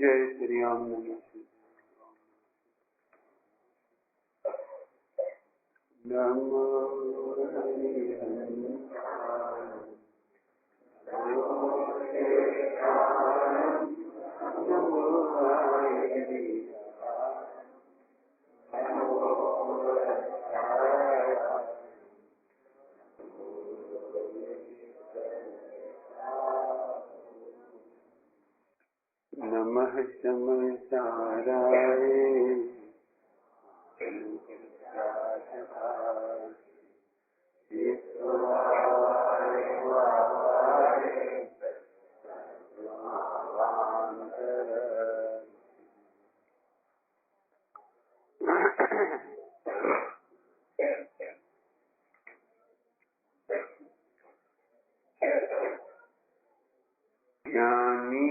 जय श्री राम। नमो नमः समसाराय ज्ञानी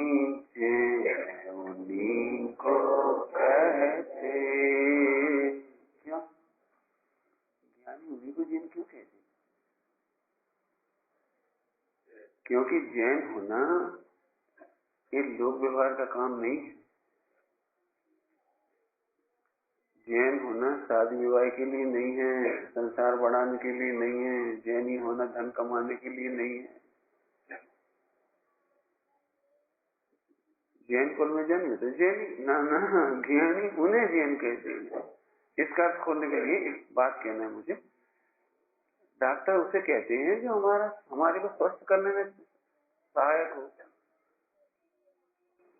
जैन उन्हीं को कहते। क्यों ज्ञानी उन्हीं को जैन क्यों कहते? क्योंकि जैन होना ये लोक व्यवहार का काम नहीं है। जैन होना शादी विवाह के लिए नहीं है, संसार बढ़ाने के लिए नहीं है। जैनी होना धन कमाने के लिए नहीं है। जैन कुल में जन्म तो जैनी ना ना, ज्ञानी उन्हें जैन कहते हैं। इसका अर्थ खोलने के लिए एक बात कहना है मुझे। डॉक्टर उसे कहते हैं जो हमारे को स्वस्थ करने में सहायक हो।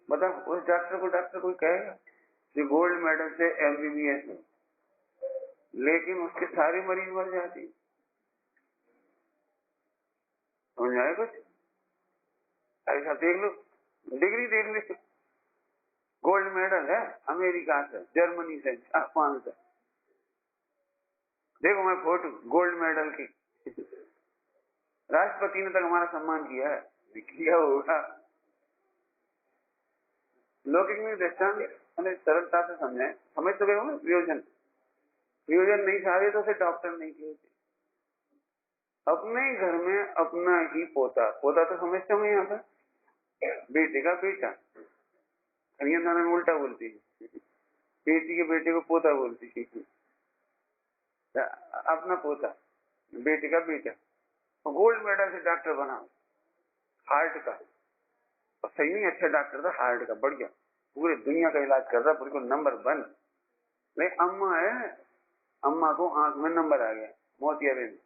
बताओ उस डॉक्टर को डॉक्टर कोई कहेगा जो गोल्ड मेडल से MBBS है, लेकिन उसके सारे मरीज मर जाती। समझ आए कुछ? ऐसा देख लो, डिग्री देख लो, गोल्ड मेडल है अमेरिका से, जर्मनी से, जापान से। देखो मैं फोटो गोल्ड मेडल की, राष्ट्रपति ने तक हमारा सम्मान किया है। किया होगा लौकिक में दृष्टांत सरलता से समझाए, समझ तो गए हो। प्रयोजन नहीं सारे तो उसे डॉक्टर नहीं किए। अपने घर में अपना ही पोता तो समझते हो यहाँ पर, बेटे का बेटा। हरियाणा में उल्टा बोलती है, बेटी के बेटे को पोता बोलती है। अपना पोता बेटे का बेटा। गोल्ड मेडल से डॉक्टर बना, हार्ट का। और सही नहीं, अच्छा डॉक्टर था, हार्ट का बढ़िया, पूरे दुनिया का इलाज कर रहा, बिल्कुल नंबर 1। लेकिन अम्मा है, अम्मा को आंख में नंबर आ गया मोतियाबे में।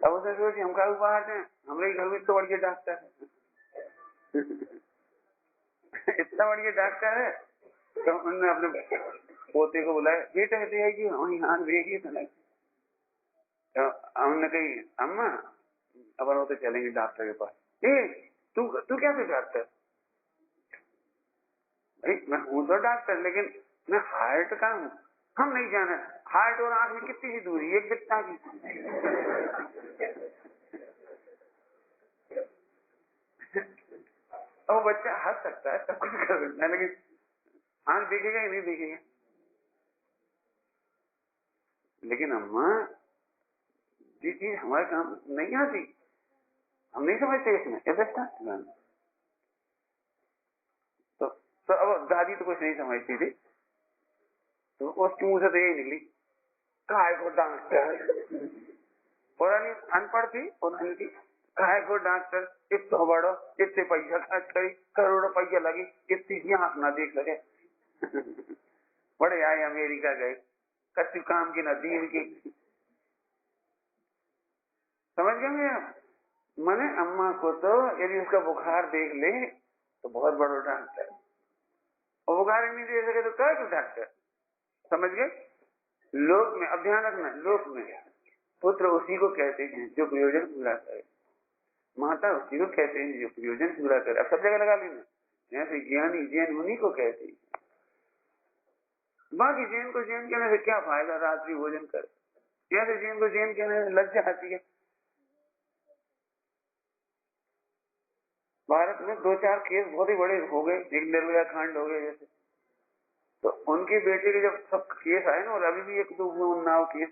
अब उसने सोची हम क्या बाहर हैं, हमारे घर में तो बढ़िया डॉक्टर है। इतना बढ़िया डॉक्टर है तो उन्होंने अपने पोते को बुलाया, बेटा देखिए वही हाथ देखिए। तो हमने कही अम्मा अब वो तो चलेंगे डॉक्टर के पास। तू क्या से डॉक्टर? भाई मैं हूँ तो डॉक्टर, लेकिन मैं हार्ट का हूँ। हम नहीं जाना हार्ट और आंख में कितनी सी दूरी, एक बित्ता की। तो बच्चा हंस सकता है, सब कुछ कर सकता है, लेकिन आंख देखेगा या नहीं देखेगा? लेकिन अम्मा जी चीज हमारे काम नहीं आती, हम नहीं समझते इसमें। तो अब दादी तो कुछ नहीं समझती थी, तो उसके मुंह से तो यही निकली, काय को डॉक्टर। पुरानी अनपढ़ थी, पुरानी थी, काय को डॉक्टर, इतना बड़ो, इतने पैसा खर्च करी, करोड़ रुपया लगी, इतनी ही आंख ना देख सके। बड़े आए अमेरिका गए, कच्चे काम की ना दीन की। समझ गए मैं? मैंने अम्मा को तो यदि उसका बुखार देख ले तो बहुत बड़ा डॉक्टर, और बुखार नहीं दे सके तो क्या डॉक्टर। समझ गए? लोक में, अब ध्यान रखना, लोक में पुत्र उसी को कहते हैं जो प्रयोजन पूरा करे, माता उसी को कहते हैं जो प्रयोजन पूरा करे। अब सब जगह लगा लेना, जैसे ज्ञानी जैन उन्हीं को कहते हैं। बाकी जैन को जैन कहने से क्या फायदा, रात्रि भोजन कर। जैसे जैन को जैन कहने से लज्जा आती है। भारत में 2-4 केस बहुत ही बड़े हो गए, एक निर्भया कांड हो गए जैसे, तो उनके बेटे के जब सब केस आए ना, और अभी भी 1-2 हुए उन्नाव केस,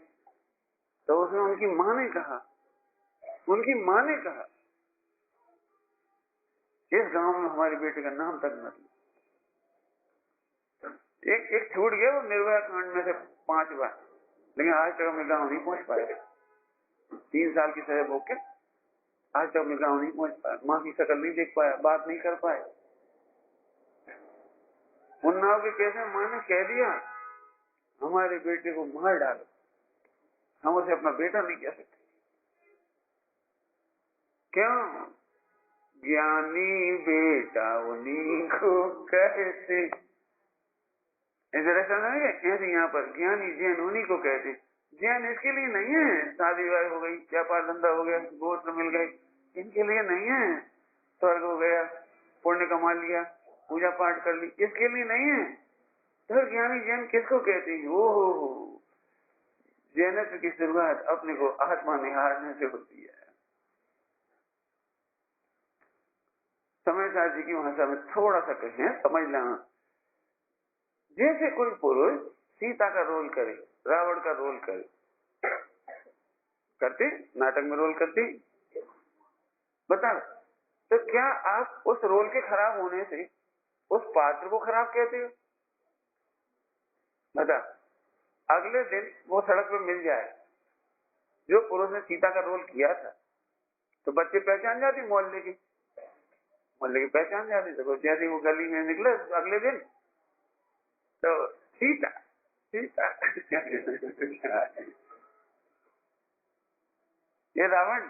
तो उसमें उनकी माँ ने कहा इस गांव में हमारे बेटे का नाम तक मत लो। एक छूट गया वो निर्भया कांड में से 5 बार, लेकिन आज तक अपने गांव नहीं पहुंच पाए। 3 साल की सजा भोग के आज तक अपने गांव नहीं पहुंच पाया, माँ की शक्ल नहीं देख पाया, बात नहीं कर पाए। उन्नाव के केस में माँ ने कह दिया हमारे बेटे को मार डालो, हम उसे अपना बेटा नहीं कह सकते। क्यों? ज्ञानी बेटा उन्हीं को कहते। ऐसे यहाँ पर ज्ञानी जैन उन्हीं को कहते। जैन इसके लिए नहीं है शादी विवाह हो गई, व्यापार धंधा हो गया, गोत्र मिल गए, इनके लिए नहीं है। स्वर्ग हो गया, पुण्य कमा लिया, पूजा पाठ कर ली, इसके लिए नहीं है। तो ज्ञानी जैन किसको कहते हैं? ओ जैनत्व की शुरुआत अपने को आत्मा निहारने से होती है। समझदार जी की भाषा में थोड़ा सा कहें, समझ लेना, जैसे कोई पुरुष सीता का रोल करे, रावण का रोल करे, करते नाटक में रोल करते, बता तो क्या आप उस रोल के खराब होने से उस पात्र को खराब कहते हो? बता, अगले दिन वो सड़क पे मिल जाए जो पुरुष ने सीता का रोल किया था, तो बच्चे पहचान जाते, मोहल्ले की पहचान जाती। तो जैसे वो गली में निकले अगले दिन, तो सीता सीता ये रावण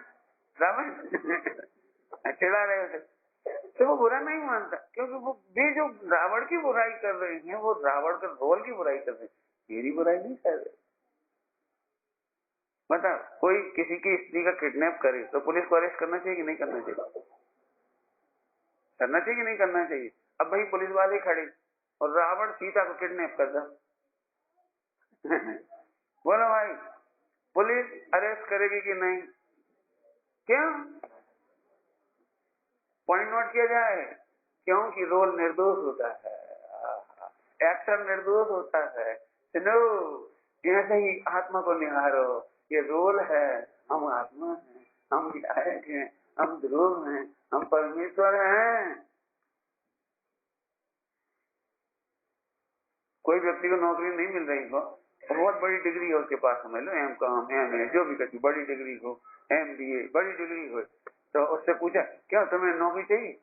रावण चिढ़ा रहे होते, तो वो बुरा नहीं मानता, क्योंकि वो ये जो रावण की बुराई कर रहे हैं वो रावण के रोल की बुराई कर रहे हैं, मेरी बुराई नहीं कर रहे। बता, कोई किसी की स्त्री का किडनैप करे तो पुलिस को अरेस्ट करना चाहिए कि नहीं करना चाहिए? करना चाहिए कि नहीं करना चाहिए? अब भाई पुलिस वाले खड़े और रावण सीता को किडनैप करता बोलो भाई, पुलिस अरेस्ट करेगी कि नहीं? क्या पॉइंट नोट किया जाए? क्योंकि रोल निर्दोष होता है, एक्टर निर्दोष होता है। सुनो, ऐसे ही आत्मा को निहारो, ये रोल है, हम आत्मा हैं, हम विधायक हैं, हम ध्रुव हैं, हम परमेश्वर हैं। कोई व्यक्ति को नौकरी नहीं मिल रही हो, बहुत बड़ी डिग्री है उसके पास, समझ लो M.Com, MA, जो भी करती बड़ी डिग्री हो, MBA, बड़ी डिग्री हो, तो उससे पूछा क्या तुम्हें नौकरी चाहिए?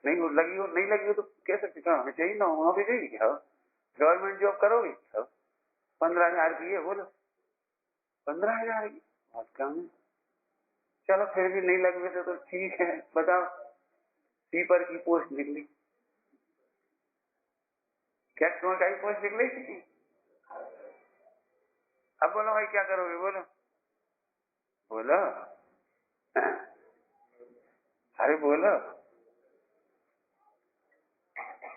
नहीं लगी हो, नहीं लगी हो तो कह सकते क्या हमें चाहिए, नौकरी चाहिए क्या? गवर्नमेंट जॉब करोगे? 15,000 की है, बोलो 15,000 की बहुत कम है। चलो फिर भी नहीं लगे तो ठीक है, बताओ स्वीपर की पोस्ट निकली, क्या तुम्हारी पोस्ट निकली थी? अब बोलो भाई क्या करोगे? बोलो बोलो, अरे बोलो,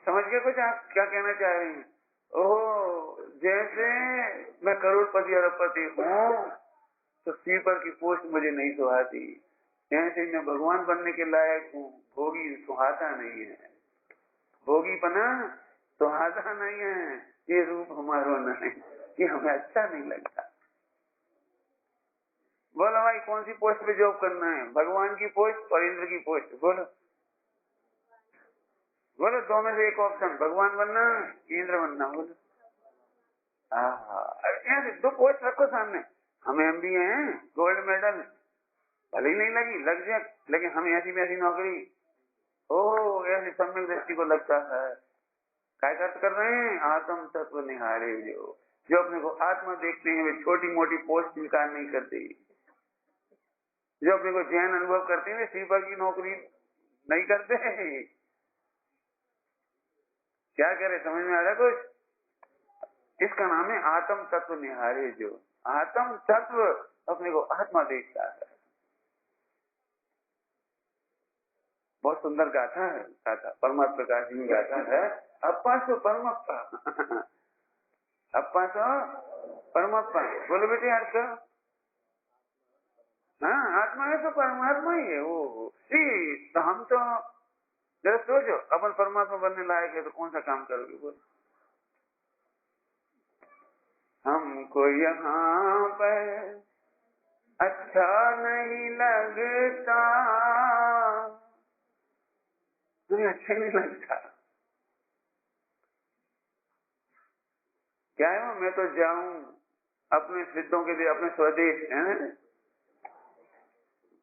समझ गए कुछ आप क्या कहना चाह रही हैं? ओह, जैसे मैं करोड़पति अरबपति हूँ तो स्वीपर की पोस्ट मुझे नहीं सुहाती, ऐसे मैं भगवान बनने के लायक हूँ, भोगी सुहाता नहीं है, भोगी बना सुहाता नहीं है, ये रूप हमारा नहीं, ये हमें अच्छा नहीं लगता। बोलो भाई कौन सी पोस्ट पे जॉब करना है, भगवान की पोस्ट और इंद्र की पोस्ट? बोलो बोलो, दो में से एक ऑप्शन, भगवान बनना, इंद्र बनना, बोलो। अरे दो पोस्ट रखो सामने, हम MBA हैं, गोल्ड मेडल, भले ही नहीं लगी लग जाए, लेकिन हमें ऐसी में ऐसी नौकरी, ओह ऐसी सम्यक दृष्टि को लगता है। क्या कर रहे हैं? आत्म तत्व निहारे, जो अपने को आत्मा देखते हैं वे छोटी मोटी पोस्ट स्वीकार नहीं करते, जो अपने को जैन अनुभव करते हैं वे स्वीपर की नौकरी नहीं करते। क्या करे, समझ में आ रहा कुछ? इसका नाम है आत्म तत्व निहारे, जो आत्म तत्व अपने को आत्मा देखता है। बहुत सुंदर गाथा है, गाथा परमात्मा प्रकाश जी गाथा है, अपा सो परमात्मा अपा सो परमात्मा, बोलो बेटे यार क्या? हाँ, आत्मा है तो परमात्मा ही है वो। तो हम तो जरा सोचो, अपन परमात्मा बनने लायक है तो कौन सा काम करोगे? बोलो, हमको यहाँ पर अच्छा नहीं लगता, मुझे अच्छा नहीं लगता, क्या है वो, मैं तो जाऊं अपने सिद्धों के लिए अपने स्वदेश है,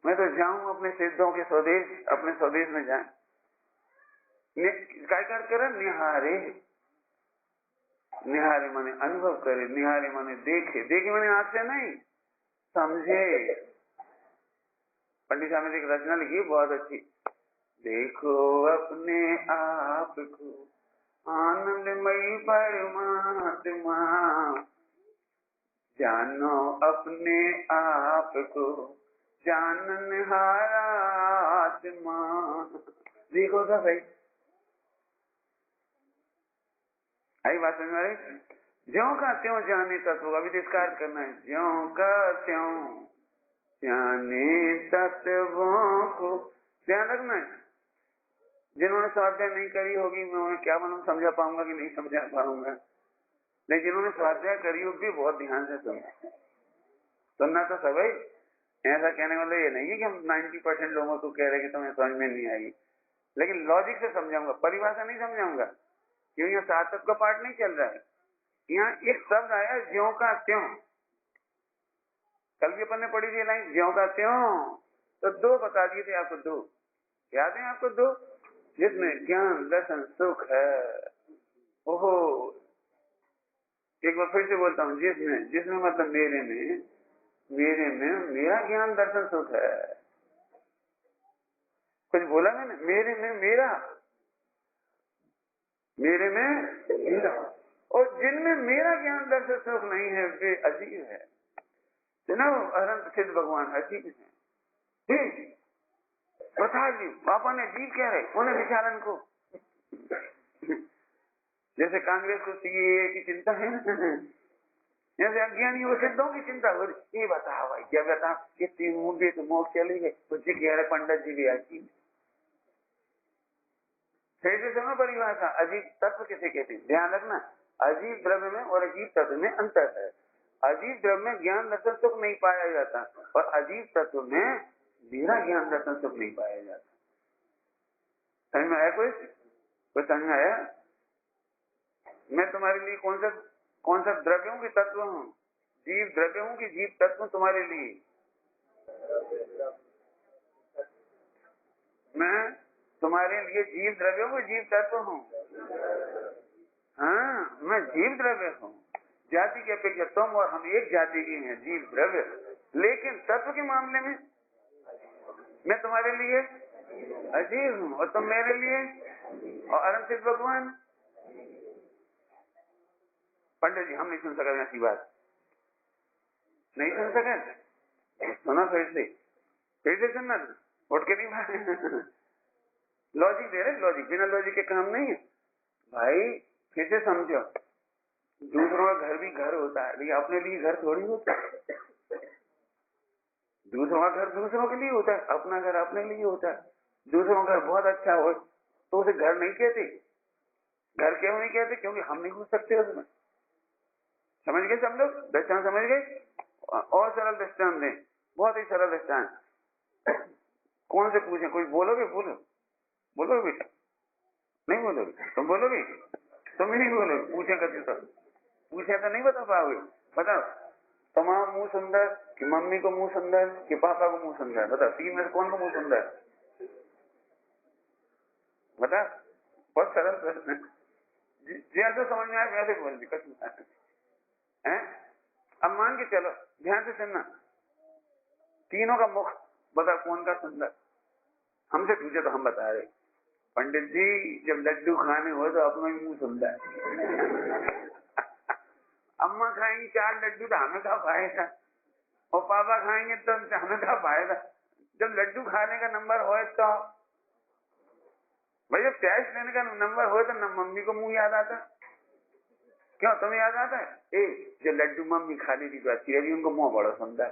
मैं तो जाऊं अपने सिद्धों के स्वदेश, अपने स्वदेश में जाए। काय कर निहारे, निहारे माने अनुभव करे, निहारे माने देखे, देखे माने आंख से नहीं, समझे। पंडित साहब ने एक रचना लिखी बहुत अच्छी, देखो अपने आप को आनंदमयी परमात्मा, जानो अपने आप को जाननहारा आत्मा। देखो तो सही, आई बात समझ में आ रही? ज्यों का त्यों जाने तत्व का विस्तार करना है, ज्यों का त्यों जाने तत्वों को ध्यान रखना है। जिन्होंने स्वाध्याय नहीं करी होगी मैं उन्हें क्या मालूम समझा पाऊंगा कि नहीं समझा पाऊंगा, लेकिन जिन्होंने स्वाध्याय करी होगी बहुत ध्यान से सुनना तो सब है। ऐसा कहने वाले ये नहीं है कि हम 90% लोगों को कह रहे कि तुम्हें समझ में नहीं आएगी, लेकिन लॉजिक से समझाऊंगा, परिभाषा नहीं समझाऊंगा, क्योंकि यहाँ सार्थक का पाठ नहीं चल रहा है। यहाँ एक शब्द आया ज्यों का त्यों, कल भी अपन ने पढ़ी थी लाइन ज्यों का त्यों, तो दो बता दिए थे आपको, दो याद है आपको, दो जिसमें ज्ञान दर्शन सुख है। ओहो, एक बार फिर से बोलता हूँ, जिसमें, जिसमें मतलब मेरे में, मेरे में मेरा ज्ञान दर्शन सुख है। कुछ बोला मैंने, मेरे में मेरा, मेरे में मेरा, और जिनमें मेरा ज्ञान दर्शन सुख नहीं है वे अजीब है। अनंत सिद्ध भगवान अजीब है। बता जी पापा ने जीव कह रहे उन्हें विचारण को, जैसे कांग्रेस को सीएए की चिंता है ना, जैसे अज्ञानी वो सिद्धों की चिंता हो रही। ये बता भाई क्या बता, कितनी मूवी तो मोक्ष चली गई, कुछ कह रहे पंडित जी भी अजीब। फिर समय परिभाषा, अजीब तत्व किसे कहते हैं, ध्यान रखना, अजीब द्रव्य में और अजीब तत्व में अंतर है। अजीब द्रव्य में ज्ञान दर्शन सुख नहीं पाया जाता, और अजीब तत्व में मेरा ज्ञान दर्शन सुख नहीं पाया जाता। समझ में आया? कोई समझ में आया? मैं तुम्हारे लिए कौन सा द्रव्यों की तत्व हूँ, जीव द्रव्य हूँ कि जीव तत्व तुम्हारे लिए? मैं तुम्हारे लिए जीव द्रव्य हूँ, जीव तत्व हूँ। हाँ, मैं जीव द्रव्य हूँ, जाति के अपेक्षा तुम और हम एक जाति के हैं, जीव द्रव्य। लेकिन तत्व के मामले में मैं तुम्हारे लिए अजीब हूँ और तुम मेरे लिए, और अनंत सिद्ध भगवान। पंडित जी हम नहीं सुन सका ऐसी बात, नहीं सुन सके, सुना फिर से सुनना, उठ के नहीं लॉजिक दे रहे, लॉजिक, बिना लॉजिक के काम नहीं है भाई। फिर से समझो, दूसरों का घर भी घर होता है, लेकिन अपने लिए घर थोड़ी होता है। दूसरों का घर दूसरों के लिए होता है, अपना घर अपने लिए होता है। दूसरों का घर बहुत अच्छा हो तो उसे घर नहीं कहते। घर क्यों नहीं कहते? क्योंकि हम नहीं घुस सकते उसमें। समझ गए सब लोग? दृष्टांत समझ गए? और सरल दृष्टांत दें, बहुत ही सरल दृष्टांत। कौन से पूछे? कोई बोलोगे? बोलोगे बेटा? नहीं बोलोगे? तुम बोलोगे? तुम ही नहीं बोलोगे। पूछे कभी तो पूछे तो नहीं बता पाओगे। बताओ, तुम्हारा मुंह सुंदर कि मम्मी को मुंह सुंदर कि पापा को मुंह सुंदर? बताओ, तीन में से कौन को मुंह सुंदर? बता, बहुत सरल प्रश्न है, जैसे समझ में आए वैसे बोल दी कसम है। अब मान के चलो, ध्यान से सुनना, तीनों का मुख बता कौन का सुंदर? हमसे पूछे तो हम बता रहे, पंडित जी जब लड्डू खाने हो तो अपना ही मुंह सुंदर। अम्मा खाएंगी 4 लड्डू तो हमें क्या फायदा, और पापा खाएंगे तो हमें क्या फायदा। जब लड्डू खाने का नंबर हो तो भाई, जब कैश लेने का नंबर हो तो मम्मी को मुंह याद आता। क्यों, तुम्हें याद आता है? जो लड्डू मम्मी खा ली थी तो अच्छी रही, उनको मुंह बड़ा सुंदर।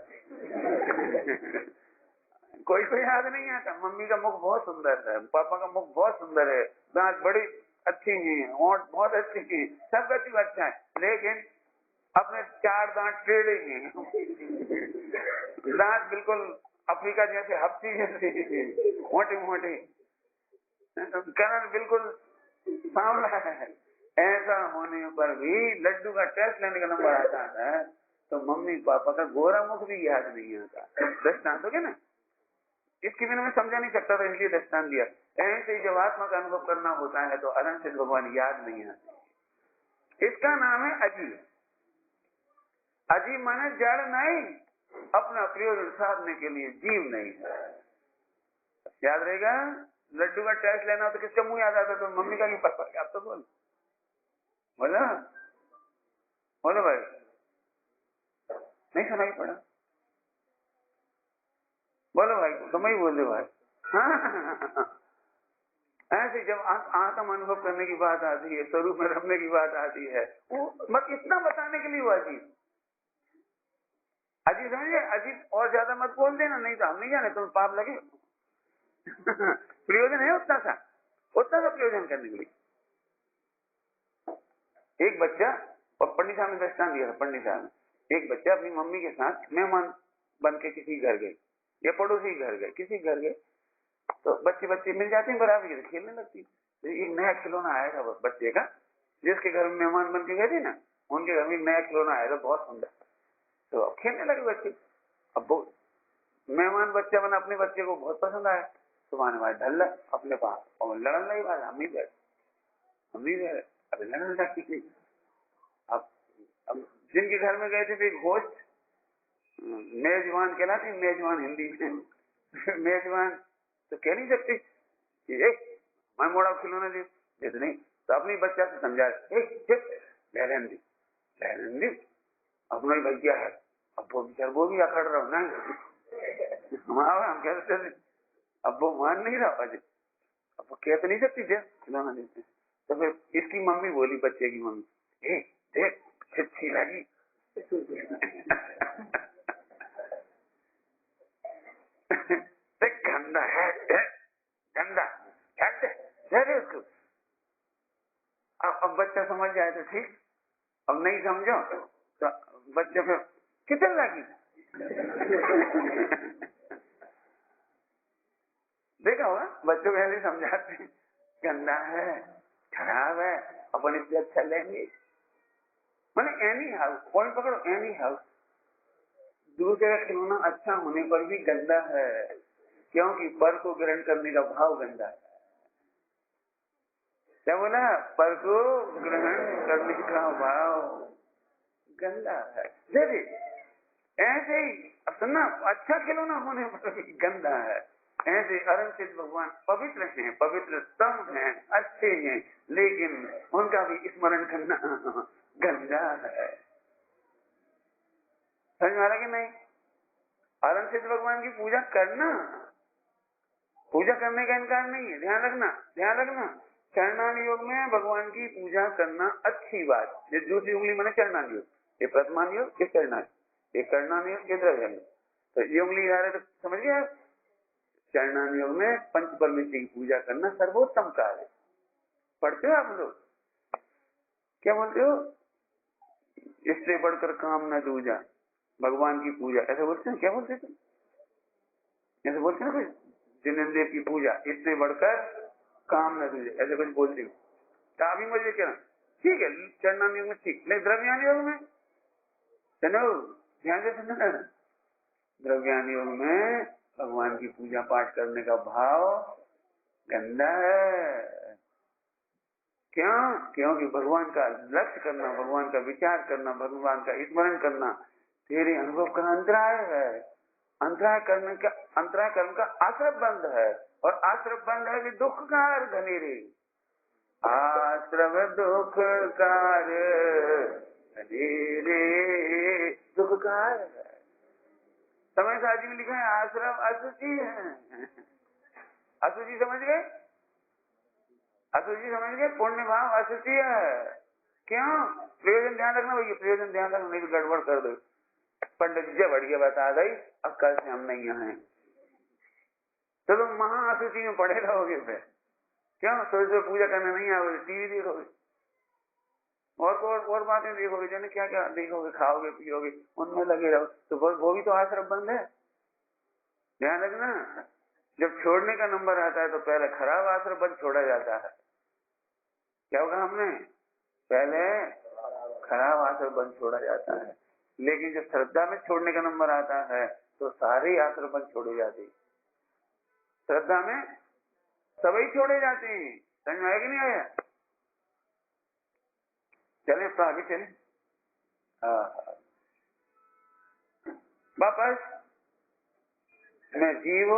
कोई याद नहीं आता। मम्मी का मुख बहुत सुंदर है, पापा का मुख बहुत सुंदर है, दांत बड़े अच्छे हैं, होंठ बहुत अच्छे हैं, सब कुछ अच्छा है, लेकिन अपने 4 दांत टेढ़े हैं। दांत बिल्कुल अफ्रीका जैसे, हफ्ती जैसे मोटे मोटे, कलर बिल्कुल सांवला है, ऐसा होने पर भी लड्डू का टेस्ट लेने का नंबर आता है तो मम्मी पापा का गोरा मुख भी याद नहीं आता। दृष्टांत हो गया ना, इसके बिना मैं समझा नहीं सकता था, इसलिए दृष्टांत दिया। ऐसे ही जब आत्मा का अनुभव करना होता है तो अनंत भगवान याद नहीं आते। इसका नाम है अजीब। अजीब माने जड़ नहीं, अपना प्रयोजन साधने के लिए जीव नहीं है। याद रहेगा, लड्डू का टेस्ट लेना हो तो किसका मुंह याद आता? तो मम्मी का नहीं, पापा का। आप तो बोलो बोलो भाई, नहीं सुनाई पड़ा? बोलो भाई, तुम ही बोल दो भाई। हाँ ऐसे जब आत्म अनुभव करने की बात आती है, स्वरूप में रखने की बात आती है, वो मत इतना बताने के लिए वो अजीब अजीब समझिए। अजीब और ज्यादा मत बोल देना, नहीं तो हम नहीं जाने, तुम्हें पाप लगे। प्रयोजन है उतना सा प्रयोजन करने के लिए। एक बच्चा, और पंडित साहब ने दृष्टांत दिया था, पंडित साहब ने, एक बच्चा अपनी मम्मी के साथ मेहमान बन के किसी घर गए या पड़ोसी घर गए, किसी घर गए, तो बच्चे मिल जाते हैं बराबर के, खेलने लगती। तो एक नया खिलौना आया था बच्चे का, जिसके घर में मेहमान बन के गए थे ना, उनके घर में एक नया खिलौना आया था, बहुत सुंदर। तो अब खेलने लगे बच्चे। अब वो मेहमान बच्चा बना, अपने बच्चे को बहुत पसंद आया, तो माने भाई ढल अपने पास और लड़न लगी बात, हम नहीं गए अभी लड़न लगी। अब जिनके घर में गए थे फिर होस्ट, मेजबान कहलाती, मेजबान हिंदी में मेजबान तो कह नहीं सकती मैं मोड़ा खिलौना दे तो नहीं, तो अपनी बच्चा से समझा हिंदी अपना ही भैया है। अब वो बेचार वो भी अखड़ रहा ना, हम कहते अब वो मान नहीं रहा, अब वो कह तो नहीं सकती खिलौना देते। तो फिर इसकी मम्मी बोली, बच्चे की मम्मी, देख अच्छी लगी गंदा है, गंदा उसको। अब बच्चा समझ जाए तो ठीक, अब नहीं समझो तो बच्चे फिर कितने लगी देखा होगा बच्चों को ऐसे समझाते हैं, गंदा है, खराब है, अपन इससे अच्छा लेंगे। मैंने एनी हाउस पॉइंट पकड़ो, एनी हाउस दूसरे का खिलौना अच्छा होने पर भी गंदा है, क्योंकि पर को ग्रहण करने का भाव गंदा है। क्या बोला? पर को ग्रहण करने का भाव गंदा है। देखिए ऐसे ही अब सुनना, अच्छा खिलौना होने पर भी गंदा है। ऐसे अरंचित भगवान पवित्र हैं, पवित्रतम हैं, अच्छे हैं, लेकिन उनका भी स्मरण करना गंदा है। समझ में आ रहा कि नहीं? अरंचित भगवान की पूजा करना, पूजा करने का इनकार नहीं है, ध्यान रखना। चरणान योग में भगवान की पूजा करना अच्छी बात। ये दूसरी उंगली मैंने चरणान योग, ये प्रथमान योग, ये चरणान, ये कर्णान योग, ये द्रव्यान। तो ये उंगली आ रहे तो समझ गया। चरणान योग में पंच परमेश्वर की पूजा करना सर्वोत्तम कार्य। पढ़ते हो आप लोग? क्या बोलते हो? इससे बढ़कर काम न दूजा, भगवान की पूजा, ऐसा बोलते हैं? क्या बोलते थे? ऐसे बोलते हैं कुछ, जिनेन्द्र की पूजा इससे बढ़कर काम न दूजा, ऐसे कुछ बोलते हो? तो अभी मुझे क्या ठीक है, चरणान योग में ठीक, लेकिन द्रव्यान योग में चलो ध्यान से सुनना, द्रव्यान योग में भगवान की पूजा पाठ करने का भाव गंदा है। क्यों? क्योंकि भगवान का लक्ष्य करना, भगवान का विचार करना, भगवान का स्मरण करना तेरे अनुभव का अंतराय है। अंतराय कर्म का आश्रय बंध है, और आश्रय बंध है कि दुख कार घनेरे, आश्रय दुख कार घनेरे, दुख कार है। समय साजी में लिखा है आश्रम अशुचि है। अशुचि समझ गए? अशुचि समझ गए? पुण्य भाव अशुचि है। क्यों? प्रयोजन ध्यान रखना भैया, प्रयोजन ध्यान रखना, नहीं तो गड़बड़ कर दो। पंडित जी बढ़िया बता गई, अब कल से हम नहीं यहाँ हैं तो तुम महा अशुचि में पड़े रहोगे। फिर क्यों? सुबह पूजा करने नहीं आओगे, टीवी देखोगे और बातें देखोगे, जाने क्या क्या देखोगे, खाओगे पियोगे, उनमें लगे रहो, तो वो भी तो आश्रम बंद है। ध्यान रखना, जब छोड़ने का नंबर आता है तो पहले खराब आश्रम बंद छोड़ा जाता है। क्या होगा? हमने पहले खराब आश्रम बंद छोड़ा जाता है, लेकिन जब श्रद्धा में छोड़ने का नंबर आता है तो सारे आश्रम बंद छोड़े जाते हैं। श्रद्धा में सभी छोड़े जाते हैं। समझ में आया कि नहीं आया? चले तो आगे चले। वापस मैं जीव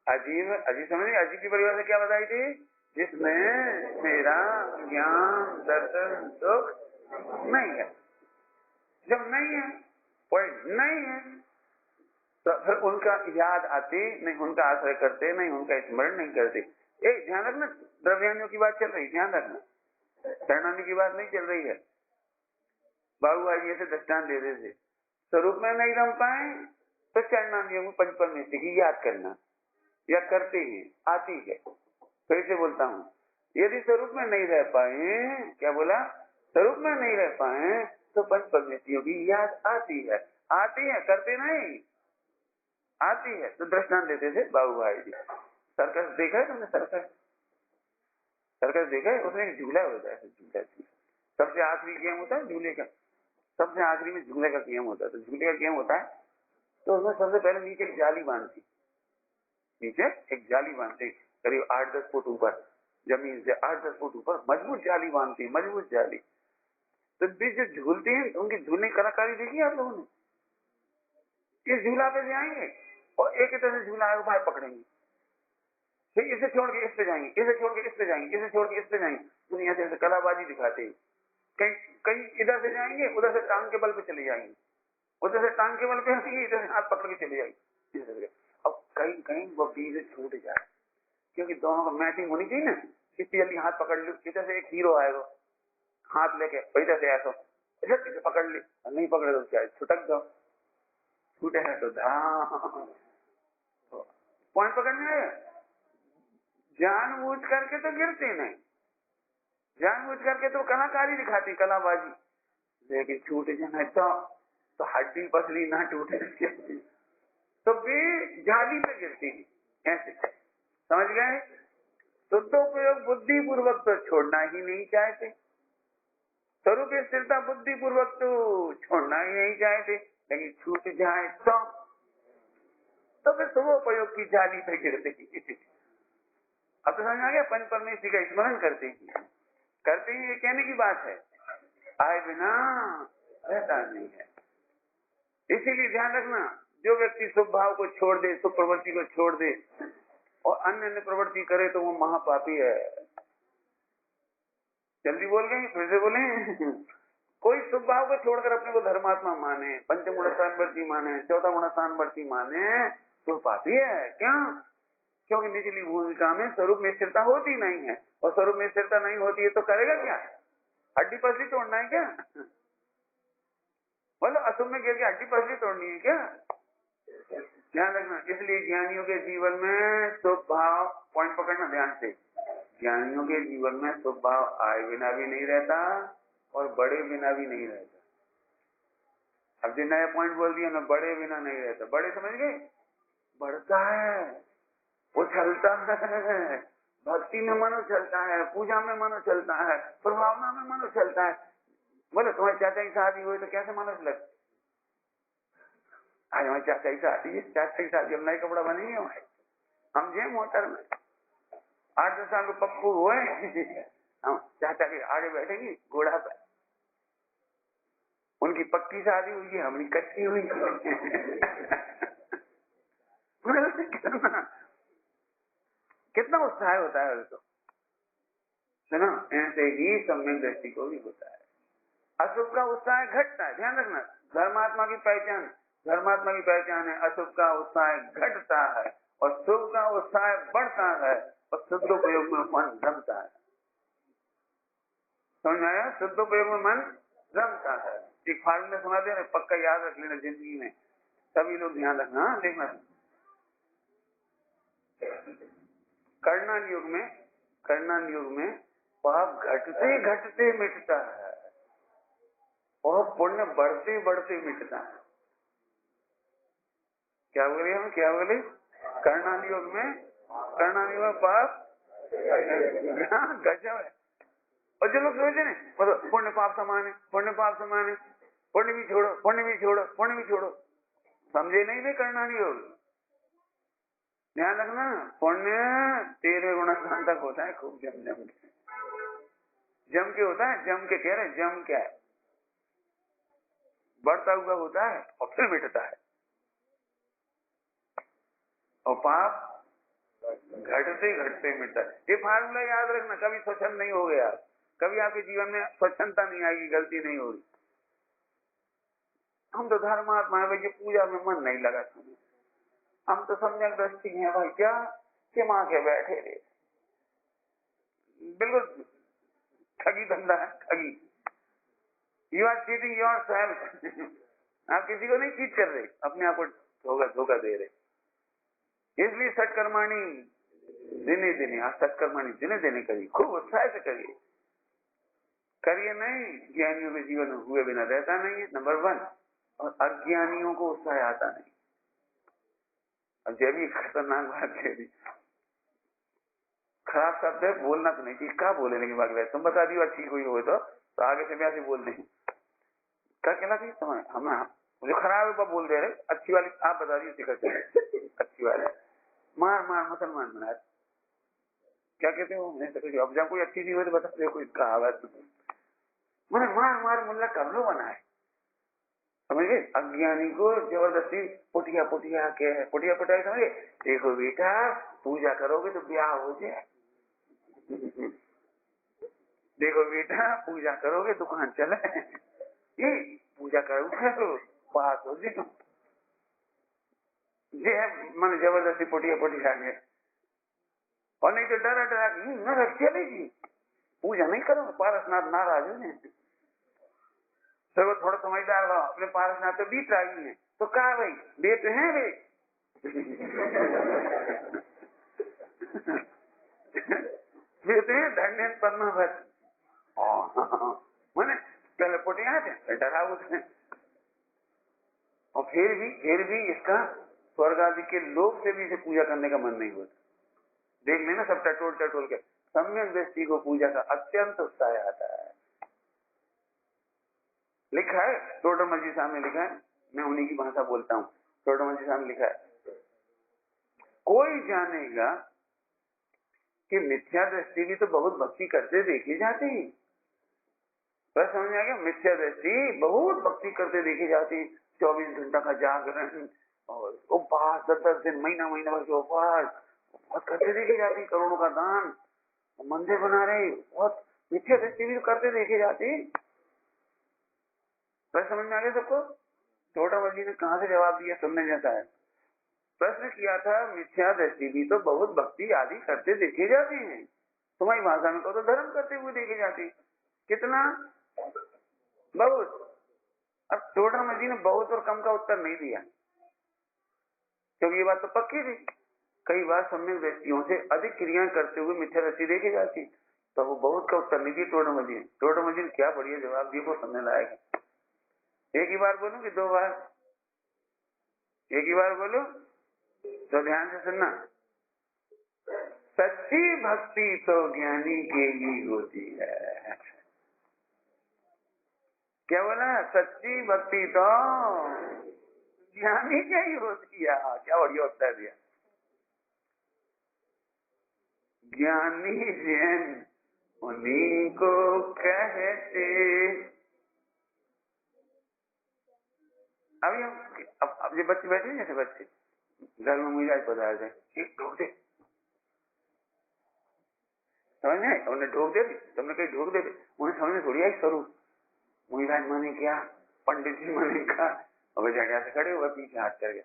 अजीब, अजीब समझिए, अजीब की परिभाषा क्या बताई थी? जिसमें मेरा ज्ञान दर्शन सुख नहीं है। जब नहीं है, पॉइंट नहीं है, तो फिर उनका याद आती नहीं, उनका आश्रय करते नहीं, उनका स्मरण नहीं करते। एक ध्यान रखना, द्रव्यानियों की बात चल रही, ध्यान रखना, शरणानी की बात नहीं चल रही है। बाबू भाई ऐसे दृष्टांत दे रहे थे, स्वरूप में नहीं रम पाए तो चरणानियों में पंचपरमेश्वर की याद करना या करते ही आती है। फिर से बोलता हूँ, यदि स्वरूप में नहीं रह पाए, क्या बोला? स्वरूप में नहीं रह पाए तो पंचपरमेश्वरियों की याद आती है। आती है, करते नहीं, आती है। तो दृष्टांत देते थे बाबू भाई जी। सर्कस देखा है तुमने? सर्कस, सर्कस देखा है? उसमें एक झूला होता है, झूला, सबसे आखिरी गेम होता है झूले का, सबसे आखिरी में झूले का गेम होता है। तो झूले का गेम होता है तो उसमें सबसे पहले नीचे एक जाली बांधती, नीचे एक जाली बांधते करीब 8-10 फुट ऊपर, जमीन से 8-10 फुट ऊपर मजबूत जाली बांधती, मजबूत जाली। तो बीच जो झूलती है उनकी झूलने की कलाकारी देखी आप लोगों ने? इस झूला पे जाएंगे और एक ही तरह से झूला है भाई पकड़ेंगे, फिर इसे छोड़ के इस पे जाएंगे, इसे छोड़ के इस पे जाएंगे, इसे छोड़ के इस पे जाएंगे। दुनिया से कलाबाजी दिखाते हैं। कहीं कहीं इधर से जाएंगे, उधर से टांग के बल पे चले जाएंगे, उधर से टांग के बल पे आएंगे, इधर से हाथ पकड़ के चले जाएंगे। अब कहीं कहीं वो बीच छूट जाए, क्योंकि दोनों को मैचिंग होनी चाहिए ना। इतनी जल्दी हाथ पकड़ लो, इधर से एक हीरो आएगा हाथ लेके, इधर से ऐसा इधर पकड़ ली, नहीं पकड़े तो क्या छुटक जाओ, छूटे है तो धाम पॉइंट पकड़ने है। जानबूझ करके तो गिरते नहीं, जानबूझ करके तो कलाकारी दिखाती, कलाबाजी, लेकिन छूट जाए तो हड्डी पसली ना टूटे तो भी जाली पे गिरती है। ऐसे समझ गए? शुद्धोपयोग बुद्धि पूर्वक तो छोड़ना ही नहीं चाहते, स्वरूप स्थिरता बुद्धि पूर्वक तो छोड़ना ही नहीं चाहते, लेकिन छूट जाए तो फिर शुभोपयोग की जाली पे गिरते। अब तो समझ आ गया? पंच परमेश्वर का स्मरण करते ही ये कहने की बात है, आए बिना रहता नहीं है। इसीलिए ध्यान रखना, जो व्यक्ति शुभ भाव को छोड़ दे, शुभ प्रवृत्ति को छोड़ दे और अन्य प्रवृत्ति करे तो वो महापापी है। जल्दी बोल गए, फिर से बोले। कोई शुभ भाव को छोड़कर अपने को धर्मात्मा माने, पंचम गुणस्थानवर्ती माने, चौथा गुणस्थानवर्ती माने तो पापी है। क्यों? क्योंकि निचली भूमिका में स्वरूप में स्थिरता होती नहीं है, और स्वरूप में स्थिरता नहीं होती है तो करेगा क्या? हड्डी पसली तोड़ना है क्या? बोलो अशुभ में गिर के हड्डी पसली तोड़नी है क्या? ध्यान रखना। इसलिए ज्ञानियों के जीवन में शुभ भाव, पॉइंट पकड़ना ध्यान से, ज्ञानियों के जीवन में शुभ भाव आए बिना भी नहीं रहता और बड़े बिना भी नहीं रहता। अब जो नया पॉइंट बोल दिया ना, बड़े बिना नहीं रहता। बड़े समझ गए? बढ़ता है, उछलता है, भक्ति में मन उछलता है, पूजा में मन उछलता है, प्रभावना में मन उछलता है। बोले तुम्हारे चाचा की शादी हुई तो कैसे मन उछल? आज हमारे चाचा की शादी है, चाचा की शादी, हम नए कपड़ा बनेंगे हमारे, हम जे मोटर में 8-10 साल को पप्पू हुए, हम चाचा के आगे बैठेंगे घोड़ा पर, उनकी पक्की शादी हुई है, हमारी कच्ची हुई। कितना उत्साह होता है उसको, सुनो। ऐसे ही सम्यक दृष्टि को भी होता है। अशुभ का उत्साह घटता है, ध्यान रखना। धर्मात्मा की पहचान, धर्मात्मा की पहचान है अशुभ का उत्साह घटता है और शुभ का उत्साह बढ़ता है और शुद्धोपयोग में मन रमता है। समझ आया? शुद्धोपयोग में मन रमता है। एक फार्मूला सुना दे, पक्का याद रख लेना जिंदगी में, सभी लोग ध्यान रखना। देखना, कर्णन युग में पाप घटते घटते मिटता है और पुण्य बढ़ते बढ़ते मिटता है। क्या बोले हम? क्या बोले? कर्णन युग में पाप गजब है, और जो लोग सोचते हैं मतलब पुण्य पाप समान है, पुण्य पाप समान है, पुण्य भी छोड़ो, पुण्य भी छोड़ो, पुण्य भी छोड़ो, समझे नहीं वे करना नहीं होगा। ध्यान रखना, पुण्य 13 गुना स्थान तक होता है, खूब जम के होता है, जम के कह रहे हैं, जम क्या है, बढ़ता हुआ होता है और फिर मिटता है। और पाप घटते घटते मिटता है। ये फार्मूला याद रखना, कभी स्वच्छंद नहीं हो गया, कभी आपके जीवन में स्वच्छंदता नहीं आएगी, गलती नहीं होगी। हम तो धर्मात्मा है भाई, पूजा में मन नहीं लगा, हम तो सम्यक दृष्टि है भाई, क्या क्षमा के बैठे रे, बिल्कुल ठगी धंधा है, ठगी। You are cheating yourself. आप किसी को नहीं चीट कर रहे, अपने आप को धोखा दे रहे। इसलिए सत्कर्माणी दिने दिने, आप सत्कर्माणी दिने दिने करिए, खूब उत्साह से करिए, करिए नहीं, ज्ञानियों के जीवन हुए बिना रहता नहीं है, नंबर 1। और अज्ञानियों को उत्साह आता नहीं। अब जब भी खतरनाक बात है, खराब शब्द है, बोलना तो नहीं चाहिए, क्या बोले लेकिन बाकी तुम बता दियो अच्छी कोई हो तो आगे से वैसे बोल दें, क्या कहना चाहिए तुम्हें, हम जो खराब है वो बोल दे रहे, अच्छी वाली आप बता दिए, अच्छी वाली मार मार मुसलमान बना, क्या कहते हो, नहीं तो अब जब कोई अच्छी चीज हो तो बता दे, कोई कहावत मैंने मार मार मुल्ला कब लो बना है, समझे। अज्ञानी को जबरदस्ती पुटिया पुटिया के पुटिया पुटिया समझे, देखो बेटा पूजा करोगे तो ब्याह हो जाए, देखो बेटा पूजा करोगे दुकान चले, ये पूजा करोगे तो पास हो जाए, ये मन जबरदस्ती पुटिया पुटिया के, और नहीं तो डरा डरा न रखिए नहीं, पूजा नहीं करो, पारसनाथ नाराज हो जाए। तो वो थोड़ा समझदार हो, अपने पारसनाथ तो बीत रही है, तो कहा भाई बेट है वे, बेटे हैं धन्य पन्ना भर, मैंने पहले पुटिया थे डरा उठे, और फिर भी इसका स्वर्ग आदि के लोग से भी इसे पूजा करने का मन नहीं होता। देख लेना सब टटोल टटोल के, सम्यक दृष्टि को पूजा का अत्यंत उत्साह आता है। लिखा है टोडरमल जी साहब ने लिखा है, मैं उन्हीं की भाषा बोलता हूँ, टोडरमल जी साहब ने लिखा है, कोई जानेगा कि मिथ्या दृष्टि भी तो बहुत भक्ति करते देखी जाती है। बस समझ में आ गया, मिथ्या दृष्टि बहुत भक्ति करते देखी जाती, 24 घंटा का जागरण और उपवास, 10-10 दिन महीना भर के उपवास बहुत करते देखी जाती, करोड़ों का दान, मंदिर बना रहे, बहुत मिथ्या दृष्टि भी करते देखी जाती। बस समझ में आ गया सबको। टोडरमल जी ने कहां से जवाब दिया सुनने जैसा है। प्रश्न किया था मिथ्या दृष्टि भी तो बहुत भक्ति आदि करते देखे जाते हैं, तुम्हारी भाषा में तो धर्म करते हुए देखे जाते, कितना बहुत। अब टोडरमल जी ने बहुत और कम का उत्तर नहीं दिया, क्योंकि ये बात तो पक्की थी, कई बार सम्यक दृष्टियों से अधिक क्रियाएं करते हुए मिथ्या दृष्टि देखी जाती, तो वो बहुत का उत्तर नहीं दिया टोडरमल जी ने। टोडरमल जी ने क्या बढ़िया जवाब दिया, वो सुनने लायक है। एक ही बार बोलूं कि 2 बार? एक ही बार बोलो तो ध्यान से सुनना। सच्ची भक्ति तो ज्ञानी के ही होती है। क्या बोला? सच्ची भक्ति तो ज्ञानी के ही होती है। क्या बढ़िया उत्तर दिया। ज्ञानी जैन उन्हीं को कहते। अभी हम अब ये बच्चे बैठे हैं, जैसे बच्चे घर में मुझे पदार्थ है, एक ढोक दे, समझ में? उन्हें ढोक दे, तुमने कहीं ढोक दे, उन्हें समझ में थोड़ी आई स्वरूप। मुहिराज माने क्या, पंडित जी माने क्या, और जाके ऐसे खड़े हुए पीछे हाथ करके,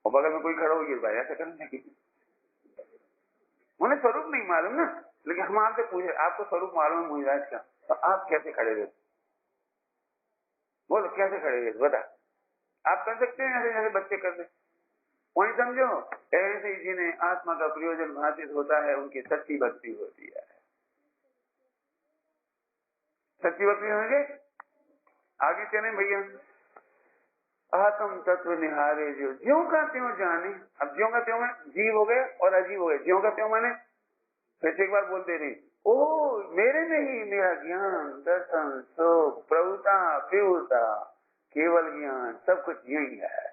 और बगल में कोई खड़ा हो गया भाई ऐसा करने लगी। उन्हें स्वरूप नहीं मालूम ना, लेकिन हम आपसे पूछे आपको स्वरूप मालूम है मुहिराज का, तो आप कैसे खड़े हुए? बोलो कैसे खड़े हुए बता। आप कर सकते हैं ऐसे जैसे बच्चे करते, वही समझो। ऐसे ही जिन्हें आत्मा का प्रयोजन भाषित होता है उनकी सच्ची भक्ति होती है। सच्ची भक्ति होंगे आगे चले भैया। आत्म तत्व निहारे जो ज्यों का त्यों जाने। अब ज्यों का त्यों में जीव हो गए और अजीब हो गए। ज्यों का त्यों माने फिर से एक बार बोलते रही, ओ मेरे में ही मेरा ज्ञान, दर्शन, सुख, प्रभुता, प्रियता, केवल ज्ञान, सब कुछ यही है।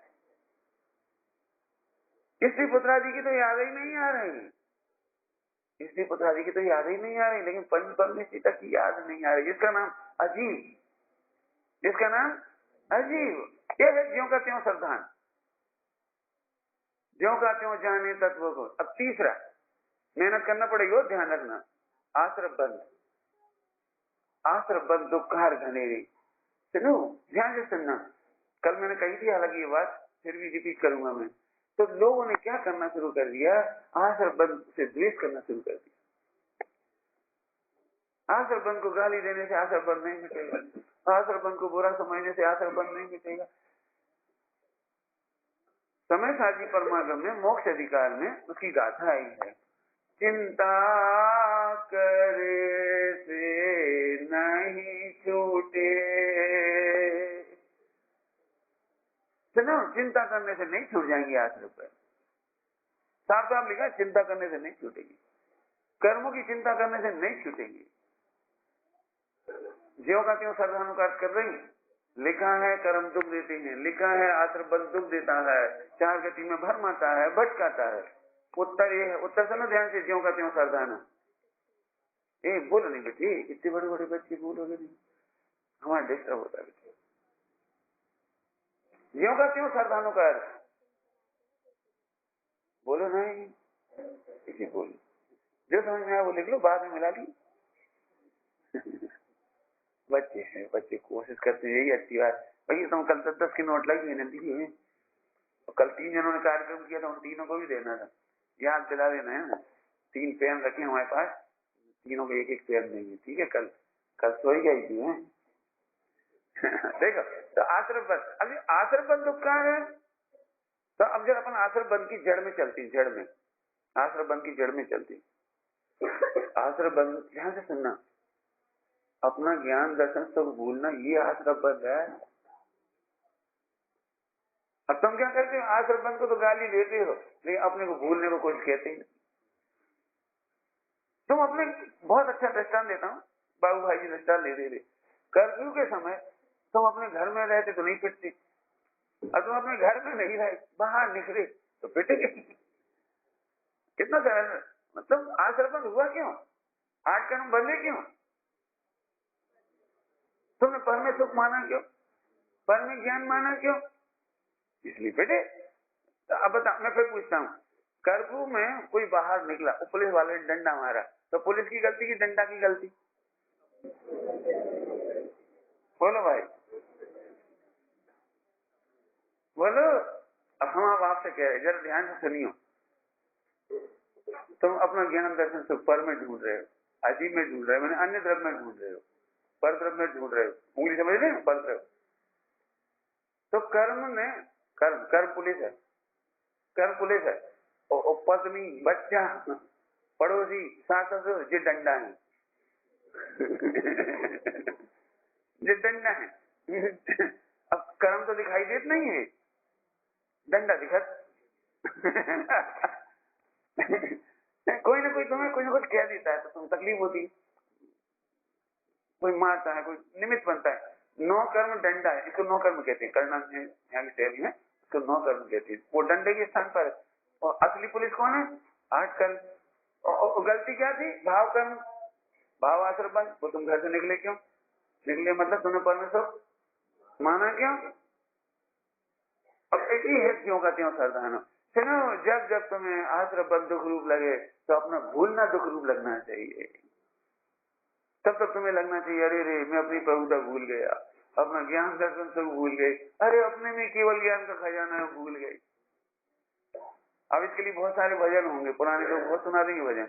स्त्री पुत्रादि की तो याद ही नहीं आ रही, स्त्री पुत्रादि की तो याद ही नहीं आ रही, लेकिन पंच परमेश्वरी तक की याद नहीं आ रही। इसका नाम अजीब, इसका नाम अजीब। यह है ज्यों का त्यों सावधान, ज्यों का त्यों जाने तत्व को। अब तीसरा मेहनत करना पड़ेगी, और ध्यान रखना, आश्रम बंद, आश्रम बंद दुखार घनेरी। सुनो, ध्यान से सुनना। कल मैंने कही थी हालांकि ये बात, फिर भी रिपीट करूंगा मैं। तो लोगों ने क्या करना शुरू कर दिया, आश्रम बंद से द्वेष करना शुरू कर दिया। आश्रम बंद को गाली देने से आश्रम बंद नहीं मिटेगा, आश्रम बंद को बुरा समझने से आश्रम बंद नहीं मिटेगा। समय साजी परमागम में मोक्ष अधिकार में उसकी गाथा आई है, चिंता करे से नहीं छूटे। सुनो, चिंता करने से नहीं छूट जाएंगे आश्रम पर, साफ साफ लिखा, चिंता करने से नहीं छूटेगी, कर्मों की चिंता करने से नहीं छूटेगी। ज्यों का त्यों सर्वानुकार कर रही, लिखा है कर्म दुख देते हैं, लिखा है आश्रम बंद दुख देता है, चार गति में भरमाता है, भटकाता है। उत्तर ये है, उत्तर सुनो ध्यान से, ज्यों का त्यों सावधान। ए बोलो नहीं बेटी, इतने बड़े बड़े बच्चे बोलोगे नहीं, हमारा डिस्टर्ब होता है बेटी। ज्यों का त्यों सावधानुकार, बोलो नहीं, इसी बोलो, जो समझ में आया वो लिख लो, बाद में मिला ली। बच्चे हैं, बच्चे कोशिश करते हैं, यही अच्छी बात। भाई तुम कल 10 के नोट लगी नदी हुए, तो कल 3 जनों ने कार्यक्रम किया था, उन तीनों को भी देना था, याद दिला देना है ना। 3 पेन रखे हमारे पास, तीनों को एक एक पेन देंगे, ठीक है। कल सोई गई थी है। देखो, तो आश्रम बंद, अभी आश्रम बंद दुख कहाँ है? तो अब जब अपन आश्रम बंद की जड़ में चलती, जड़ में, आश्रम बंद की जड़ में चलती, आश्रम बंद, ध्यान से सुनना, अपना ज्ञान दर्शन सब भूलना, ये आश्रम बंद है। अब तुम क्या करते हो, आश्रम बंद को तो गाली देते हो, लेकिन अपने को भूलने को कुछ कहते ही। तुम अपने, बहुत अच्छा दृष्टांत देता हूँ, बाबू भाई जी दृष्टांत दे रहे, कर्फ्यू के समय तुम अपने घर में रहते तो नहीं पिटते, और तुम अपने घर में नहीं रहे, बाहर निकले तो पिटे। कितना सरल, मतलब आश्रम बंद हुआ क्यों, 8 कर्म बंदे क्यों? तुमने पर में सुख माना क्यों, पर में ज्ञान माना क्यों, इसलिए बेटे। तो अब बता, मैं फिर पूछता हूँ, कर्फ्यू में कोई बाहर निकला, पुलिस वाले ने डंडा मारा, तो पुलिस की गलती की डंडा की गलती? बोलो भाई, बोलो। अब हम आप आपसे कह रहे, जरा ध्यान से सुनियो। तुम अपना ज्ञान दर्शन सुख पर में ढूंढ रहे हो, अजीब में ढूंढ रहे हो, मैंने अन्य द्रव्य में ढूंढ रहे हो, पर द्रव्य में ढूंढ रहे हो, उंगली समझ रहे हो, पर द्रव्य। तो कर्म ने, कर्म पुलिस है, कर्म पुलिस है, और पत्नी, बच्चा, पड़ोसी, सास ससुर, ये डंडा है। ये डंडा है। अब कर्म तो दिखाई देत नहीं है, डंडा दिखत। कोई ना कोई तुम्हें कुछ ना कुछ कह देता है तो तुम्हें तकलीफ होती है, कोई मारता है, कोई निमित्त बनता है। नौ कर्म डंडा है, इसको नौ कर्म कहते हैं, करना यहाँ की शैली में इसको नौ कर्म कहते हैं, वो डंडे के स्थान पर। और असली पुलिस कौन है? 8 कर्म। और गलती क्या थी? भाव कर्म, भाव आश्रम बंद। वो तुम घर से निकले क्यों? निकले मतलब तुमने परमेश्वर माना क्यों? अब एक ही है क्यों का त्यों सावधान। सुनो, जब जब तुम्हें आश्रम बंद दुख रूप लगे तो अपना भूलना दुख रूप लगना चाहिए। तब तक तुम्हें लगना चाहिए, अरे रे मैं अपनी प्रभुता भूल गया, अपना ज्ञान दर्शन सब भूल गई, अरे अपने में केवल ज्ञान का खजाना है भूल गई। अब इसके लिए बहुत सारे भजन होंगे, पुराने लोग बहुत सुना देंगे भजन।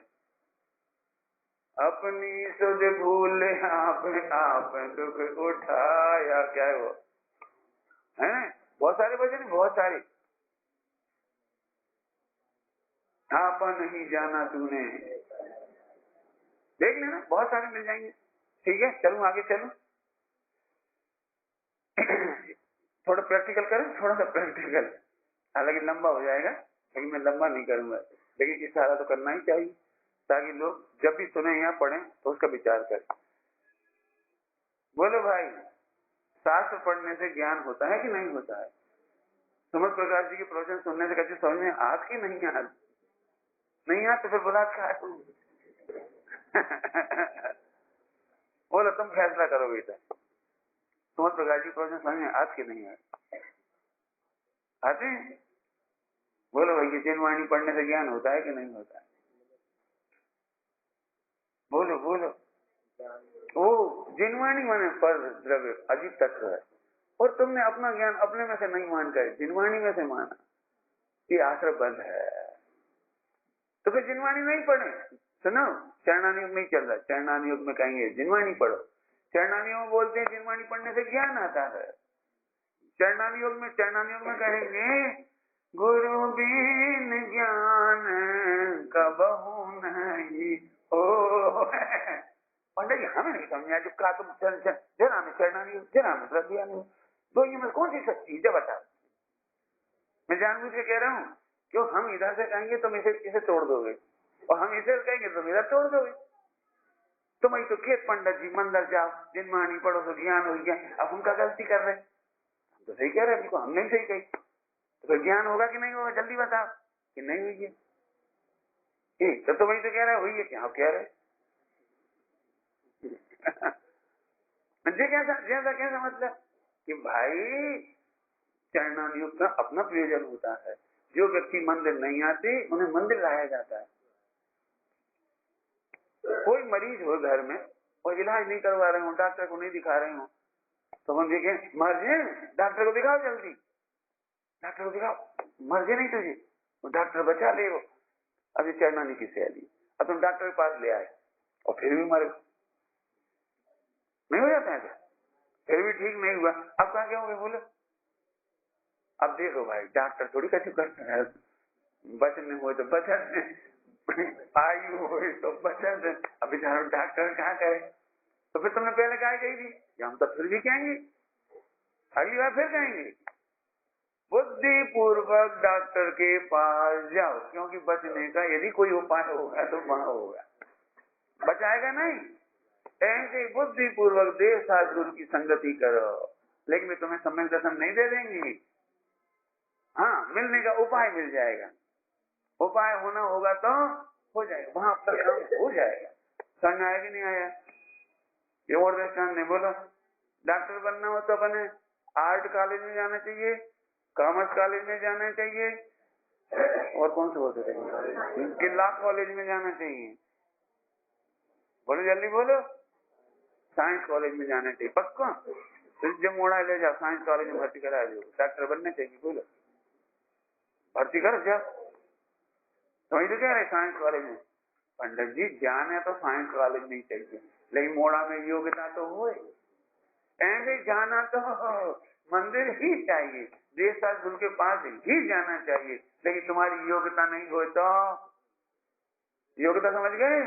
अपनी सुध भूल आपने आप दुख उठाया, क्या है वो, है बहुत सारे भजन, बहुत सारे। आप नहीं जाना तूने, देख लेना, बहुत सारे मिल जाएंगे। ठीक है, चलूं आगे, चलूं। थोड़ा प्रैक्टिकल करें, थोड़ा सा प्रैक्टिकल, हालांकि लंबा हो जाएगा, लेकिन मैं लंबा नहीं करूंगा, लेकिन इशारा तो करना ही चाहिए। ताकि लोग जब भी सुने या पढ़ें तो उसका विचार करें। बोलो भाई, शास्त्र पढ़ने से ज्ञान होता है कि नहीं होता है? सुमत प्रकाश जी के प्रवचन सुनने से कभी समझ में आज की नहीं आज नहीं आ तो फिर बलात्कार बोलो, तुम फैसला करो बेटा, सुमत प्रकाश जी प्रवचन समझ में आज की नहीं आते हैं? बोलो भाई, ये जिनवाणी पढ़ने से ज्ञान होता है कि नहीं होता है? बोलो बोलो। वो जिनवाणी माने पर द्रव्य अजीब तत्व है, और तुमने अपना ज्ञान अपने में से नहीं मानकर जिनवाणी में से माना, ये आश्रय बंद है। तो फिर जिनवाणी नहीं पढ़े। सुनो, चरणानी युग में चल रहा है, चरणानी युग में कहेंगे जिनवाणी पढ़ो। चरणानी युग बोलते हैं जिनवाणी पढ़ने से ज्ञान आता है। चरणानी युग में कहेंगे गुरु बिन ज्ञान कबहु नहीं हो। पंडित जी हमें नहीं समझा, जो कहा तुम जना में चरणानी युग, जना में प्रज्ञानी युग, तो ये में कौन सी सच्ची है? जब बताओ। मैं जानबूझ के कह रहा हूँ, क्यों हम इधर से कहेंगे तुम इसे तोड़ दोगे, और हम इसे कहेंगे तुम इधर तोड़ दोगे। तुम ही तो खेत पंडित जी, मंदिर जाओ, जिनवाणी पढ़ो तो ज्ञान हो गया। अब उनका गलती कर रहे, हम तो सही कह रहे हैं, हमने सही कही। तो ज्ञान होगा कि नहीं होगा? जल्दी बताओ कि नहीं हुई है। ठीक, तो वही तो कह रहे हुई है, क्या कह रहे कैसा मतलब कि भाई चरणानुयोग का अपना प्रयोजन होता है। जो व्यक्ति मंदिर नहीं आते उन्हें मंदिर लाया जाता है। कोई मरीज हो घर में और इलाज नहीं करवा रहे हो, डॉक्टर को नहीं दिखा रहे हो, तो हम देखें मर्जी, डॉक्टर को दिखाओ जल्दी, डॉक्टर को दिखाओ, मर्जी नहीं तुझे, वो डॉक्टर बचा ले। वो अभी चरणानी की सैली, अब तुम डॉक्टर के पास ले आए और फिर भी मरे, नहीं हो जाता है? फिर भी ठीक नहीं हुआ, अब कहा क्या हो गया? बोलो। अब देखो भाई, डॉक्टर थोड़ी कछु करता है, बचने हो तो बचन, आयु हो तो बचन। अब बेचारा डॉक्टर क्या करे? तो फिर तुमने पहले क्या कही थी कि हम तो फिर भी कहेंगे, अगली बार फिर कहेंगे बुद्धि पूर्वक डॉक्टर के पास जाओ, क्योंकि बचने का यदि कोई उपाय होगा तो वहां होगा, बचाएगा नहीं। ऐसे बुद्धि पूर्वक देव सद्गुरु की संगति करो, लेकिन तुम्हें समय दर्शन नहीं दे देंगे। हाँ, मिलने का उपाय मिल जाएगा, उपाय होना होगा तो हो जाएगा, वहां पर काम हो जाएगा। समझ आया कि नहीं आया? ये और दृष्टांत नहीं बोला। डॉक्टर बनना हो तो अपने आर्ट कॉलेज में जाना चाहिए, कॉमर्स कॉलेज में जाना चाहिए, और कौन से होते थे, लॉ कॉलेज में जाना चाहिए। बोलो जल्दी बोलो। साइंस कॉलेज में जाना चाहिए पक्का। तो जब मोड़ा ले जाओ साइंस कॉलेज में भर्ती करा दो, डॉक्टर बनना चाहिए। बोलो भर्ती कर जाओ, तो तो कह रहे साइंस कॉलेज में। पंडित जी ज्ञान है तो साइंस कॉलेज में ही चाहिए, लेकिन मोड़ा में योग्यता तो हो, ऐसे जाना तो मंदिर ही चाहिए, देव सद्गुरु के पास ही जाना चाहिए। लेकिन तुम्हारी योग्यता नहीं हो तो, योग्यता समझ गए,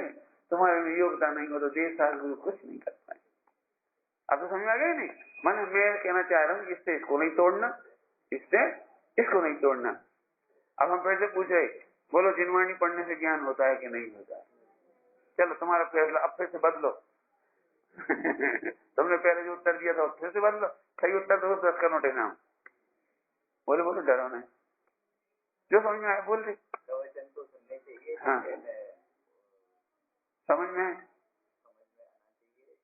तुम्हारी योग्यता नहीं हो तो देव सद्गुरु कुछ नहीं कर पाए। अब तो समझ आ गए नहीं? मैं कहना चाह रहा हूँ, इससे इसको नहीं तोड़ना, इससे इसको नहीं तोड़ना। अब हम फिर से पूछ रहे, बोलो जिनवाणी पढ़ने से ज्ञान होता है कि नहीं होता है? चलो तुम्हारा फैसला, अब फिर से बदलो। तुमने पहले जो उत्तर दिया था फिर से बदलो, सही उत्तर दो 10 का नोट इनाम। बोलो बोलो, डरो नहीं, जो समझ में आया बोल रहे। हाँ समझ में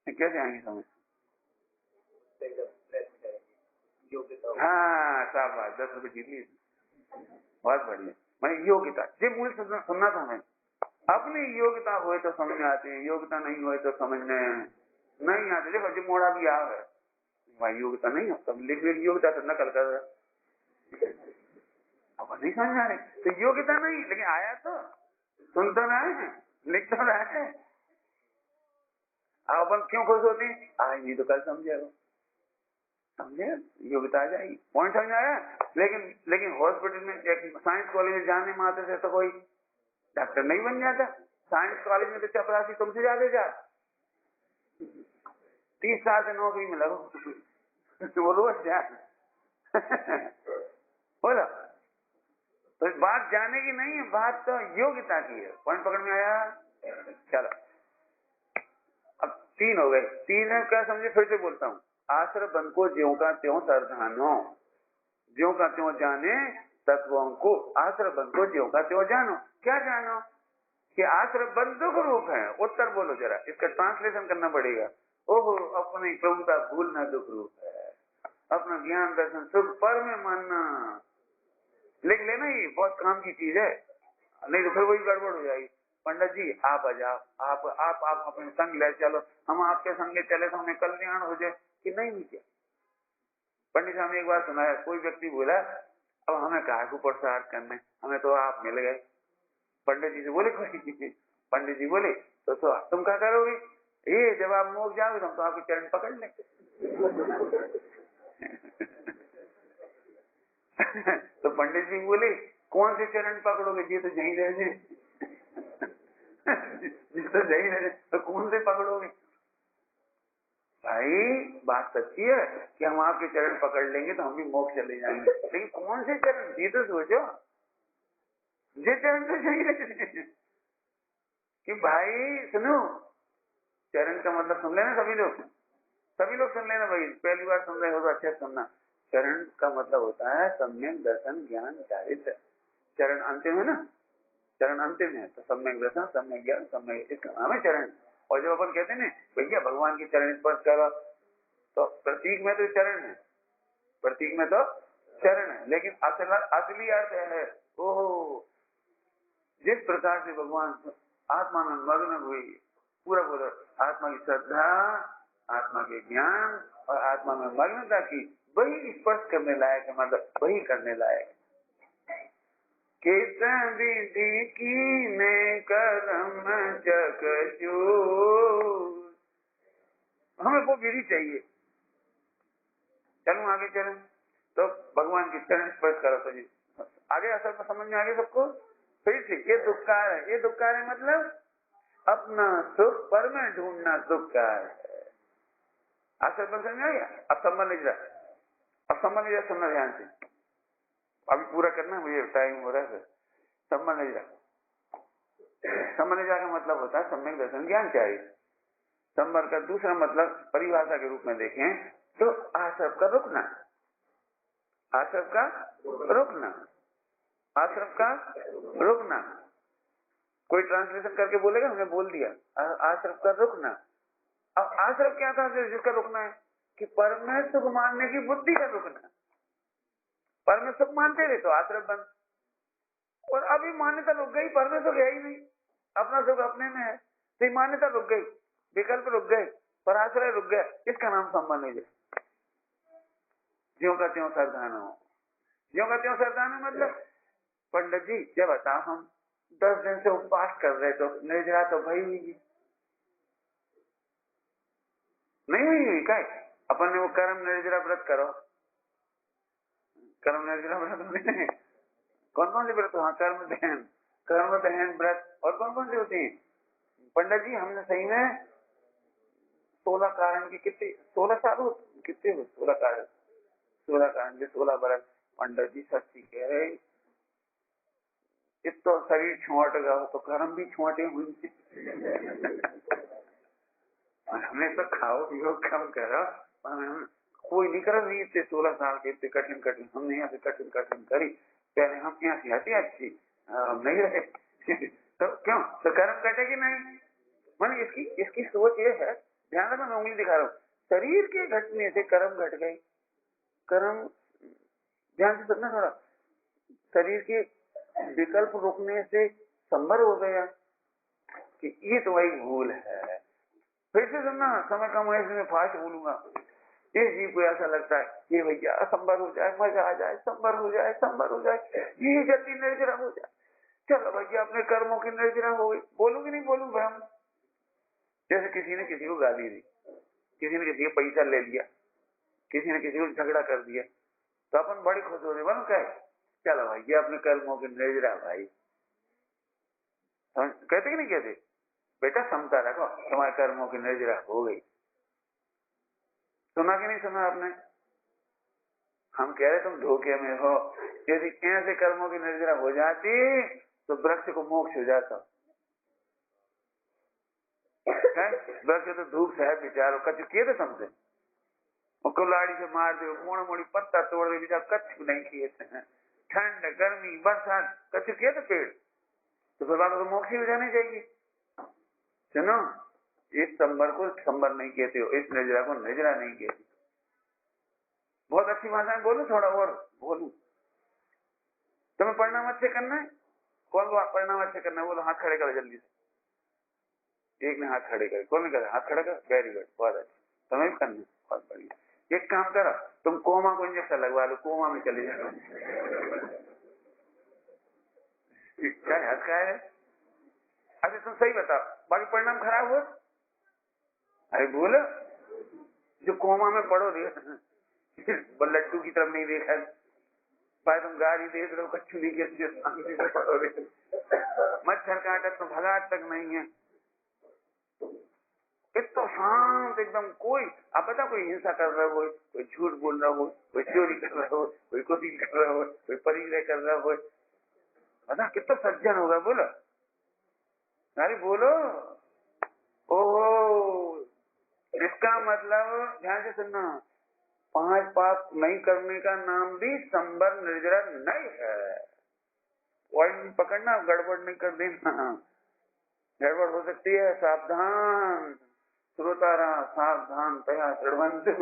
कैसे आएंगे समझ? हाँ शाबाश, 10 रुपए जीत लिए, बहुत बढ़िया। मैं योग्यता ये मूल सुनना था हमें, अपनी योग्यता हुए तो समझ में आती है, योग्यता नहीं हुए तो समझ में नहीं आती। देखो जी मोड़ा भी आ है, भाई योग्यता नहीं हो तब लिख ली योग्यता तो नकल कर रहे, अब नहीं समझ आ रही तो योग्यता नहीं, लेकिन आया तो सुन तो रहे हैं, लिख तो रहे हैं। अपन क्यों खुश होती? आज नहीं तो कल समझे, समझे, योग्यता आ जाएगी, पॉइंट समझ आया। लेकिन हॉस्पिटल में साइंस कॉलेज में जाने मात्र से तो कोई डॉक्टर नहीं बन जाता। साइंस कॉलेज में तो चपरासी तुमसे ज्यादा जा, 30 साल से नौकरी में लगो वो रोज जा। बोलो, तो बात जाने की नहीं है, बात तो योग्यता की है। पॉइंट पकड़ में आया? चलो अब 3 हो गए। 3 है क्या समझे, फिर से बोलता हूँ। आश्रय बंध को ज्यों का त्यों सरधानो, ज्यों का त्यों जाने तत्वों को। आश्रय बंध को ज्यों का त्यों जानो। क्या जानो कि आश्रय बंध दुख रूप है। उत्तर बोलो जरा, इसका ट्रांसलेशन करना पड़ेगा। ओहो अपने प्रभु का भूलना दुख रूप है, अपना ज्ञान दर्शन सुख पर में मानना। लिख लेना, ये बहुत काम की चीज है, नहीं तो फिर वही गड़बड़ हो जाएगी। पंडित जी आप आ जाओ, आप अपने संग ले चलो, हम आपके संग चले तो हमें कल्याण हो जाए कि नहीं हुई क्या। पंडित साहब ने एक बार सुना है, कोई व्यक्ति बोला अब हमें काहे को प्रसाद करने, हमें तो आप मिल गए। पंडित जी से बोले कोई, पंडित जी बोले तो तुम क्या करोगे, ये जब आप मोक्ष जाओगे हम तो आपके चरण पकड़ लेंगे। तो पंडित जी बोले कौन से चरण पकड़ोगे, ये तो यहीं रह जाए। तो यहीं रह जाए तो कौन से पकड़ोगे। भाई बात सच्ची है कि हम आपके चरण पकड़ लेंगे तो हम भी मोक्ष चले जाएंगे, लेकिन कौन से चरण, ये तो सोचो। ये चरण तो यहीं रह जाए कि भाई सुनो, चरण का मतलब सुन लेना सभी लोग सुन लेना भाई, पहली बार सुन रहे हो तो अच्छे सुनना। चरण का मतलब होता है सम्यक दर्शन ज्ञान चारित्र। चरण अंतिम है ना, चरण अंतिम है तो सम्यक दर्शन सम्यक ज्ञान सम्यक, इसका नाम है चरण। और जब अपन कहते हैं ना भैया भगवान की चरण स्पर्श करो, तो प्रतीक में तो चरण है, प्रतीक में तो चरण है, लेकिन असली अर्थ है ओहो जिस प्रकार से भगवान आत्मा में मग्न हुई, पूरा पूरा आत्मा की श्रद्धा, आत्मा के ज्ञान और आत्मा में मग्नता की, वही स्पर्श करने लायक है, मतलब वही करने लायक। कित विधि की ने कर्म चकचूर, हमें वो विधि चाहिए। चलो आगे चलें, तो भगवान की चरण स्पर्श करो तो जी आगे असल में समझ में आगे सबको। फिर से ये दुखकार है, ये दुखकार है मतलब अपना सुख पर में ढूंढना दुखकार है। असल में समझ आ गया। अब संबंध नहीं रहा, अब संबंध नहीं रहा, सुनना ध्यान से, अभी पूरा करना, मुझे टाइम हो रहा है। संबंध नहीं रहा, संबंध नहीं रहा का मतलब होता है सम्यक दर्शन ज्ञान चाहिए। संबंध का दूसरा मतलब परिभाषा के रूप में देखें तो आश्रम का रुकना, आश्रम का रुकना, आश्रम का रुकना। कोई ट्रांसलेशन करके बोलेगा, हमने बोल दिया आश्रम का रुकना। अब आश्रम क्या था जिसका रुकना है कि परमेश्वर सुख मानने की बुद्धि का रुकना। परमेश्वर सुख मानते रहे तो आश्रम बंद, और अभी मान्यता रुक गई, परमेश्वर है ही नहीं, अपना सुख अपने में है, तो मान्यता रुक गई, विकल्प रुक गए, पर आश्रय रुक गया, इसका नाम संबंध नहीं है। ज्यों का त्यों सरदान हो, ज्यों का त्यों सरदान हो मतलब पंडित जी जब बताओ हम 10 दिन से उपवास कर रहे तो निर्जरा तो भई हुई नहीं हुई क्या, अपन ने वो कर्म निर्जरा व्रत करो, कर्म निर्जरा व्रत में कौन कौन से व्रत, हाँ कर्म दहन व्रत, और कौन कौन से होते हैं पंडित जी। हमने सही में 16 कारण की कितने, 16 साल कितने 16 कारण, 16 कारण के 16 व्रत। पंडित जी सच्ची कह रहे, इस तो शरीर छुआट गया तो कर्म भी छुआटे हुई। हमने तो खाओ पियो कम करो, हम कोई नहीं कर रही इतने 16 साल के इतने कठिन कठिन, हमने यहाँ से कठिन कठिन करी, पहले हम यहाँ से हंसी अच्छी हम नहीं रहे। तो क्यों, तो कर्म कटेगी नहीं। मैंने इसकी सोच ये है, ध्यान रखना, मैं उंगली दिखा रहा हूँ, शरीर के घटने से कर्म घट गई, कर्म ध्यान से सुनना थोड़ा, शरीर के विकल्प रुकने से संभव हो गया कि ये तो वही भूल है। फिर से सुनना, समय कम है इसमें फास्ट बोलूंगा। ये जीव को ऐसा लगता है ये भैया संभर हो जाए, मजा आ जाए, संभर हो जाए, संभर हो जाए, ये जल्दी निर्जरा हो जाए, चलो भैया अपने कर्मों की निर्जरा हो गई। बोलूंगी नहीं बोलूं भ्रम। जैसे किसी ने किसी को गाली दी, किसी ने किसी को पैसा ले लिया, किसी ने किसी को झगड़ा कर दिया, तो अपन बड़ी खुश हो रहे बनो क्या, चलो भैया अपने कर्मों की निर्जरा भाई, कहते कि नहीं कहते, बेटा समता रखो तुम्हारे कर्मों की निर्जरा हो गई। सुना कि नहीं सुना आपने, हम कह रहे तुम धोखे में हो, यदि ऐसे कर्मों की निर्जरा हो जाती तो वृक्ष को मोक्ष हो जाता। वैसे तो धूप से है बेचारो, कच्छ किए थे तुमसे, कुल्हाड़ी से मार दो, मोड़ मोड़ी पत्ता तोड़ दे, बेचारा कच्छ नहीं किए थे। ठंड गर्मी बरसात कच्छ किए थे पेड़, तो फिर बात तो मोक्ष हो जानी चाहिए। सुनो, इस संबर को संबर नहीं कहते हो, इस निर्जरा को निर्जरा नहीं कहते। बहुत अच्छी भाषा बोलो, थोड़ा और बोलो। तुम्हें परिणाम अच्छे करना है, कौन को परिणाम अच्छे करना है? बोलो, हाथ खड़े करो जल्दी से। एक ने हाथ खड़े करे, कौन करे? हाथ खड़े कर, वेरी गुड, बहुत अच्छा, तुम्हें भी करना है, बहुत बढ़िया। एक काम करो, तुम कोमा को इंजेक्शन लगवा लो, कोमा में चले जाओ। क्या हद का है? अच्छा तुम सही बताओ, बाकी परिणाम खराब हो? अरे बोलो, जो कोमा में पड़ो रे, लट्टू की तरफ नहीं देखा, भाई तुम गाड़ी देख रहे हो, कच्छु नहीं के पड़ो रे, मच्छर काटा तो भगात तक नहीं है, इतना शांत एकदम। कोई अब बता, कोई हिंसा कर रहा हो, कोई झूठ बोल रहा हो, कोई चोरी कर रहा हो, कोई कोशिश कर रहा हो, कोई परिग्रह कर रहा हो, बता कितना सज्जन होगा? बोलो, अरे बोलो। ओहो, इसका मतलब ध्यान से सुनना, 5 पाप नहीं करने का नाम भी संबर निर्जरा नहीं है। पॉइंट पकड़ना, गड़बड़ नहीं कर देना, गड़बड़ हो सकती है, सावधान श्रोतारा, सावधान तया दृढ़वंतु।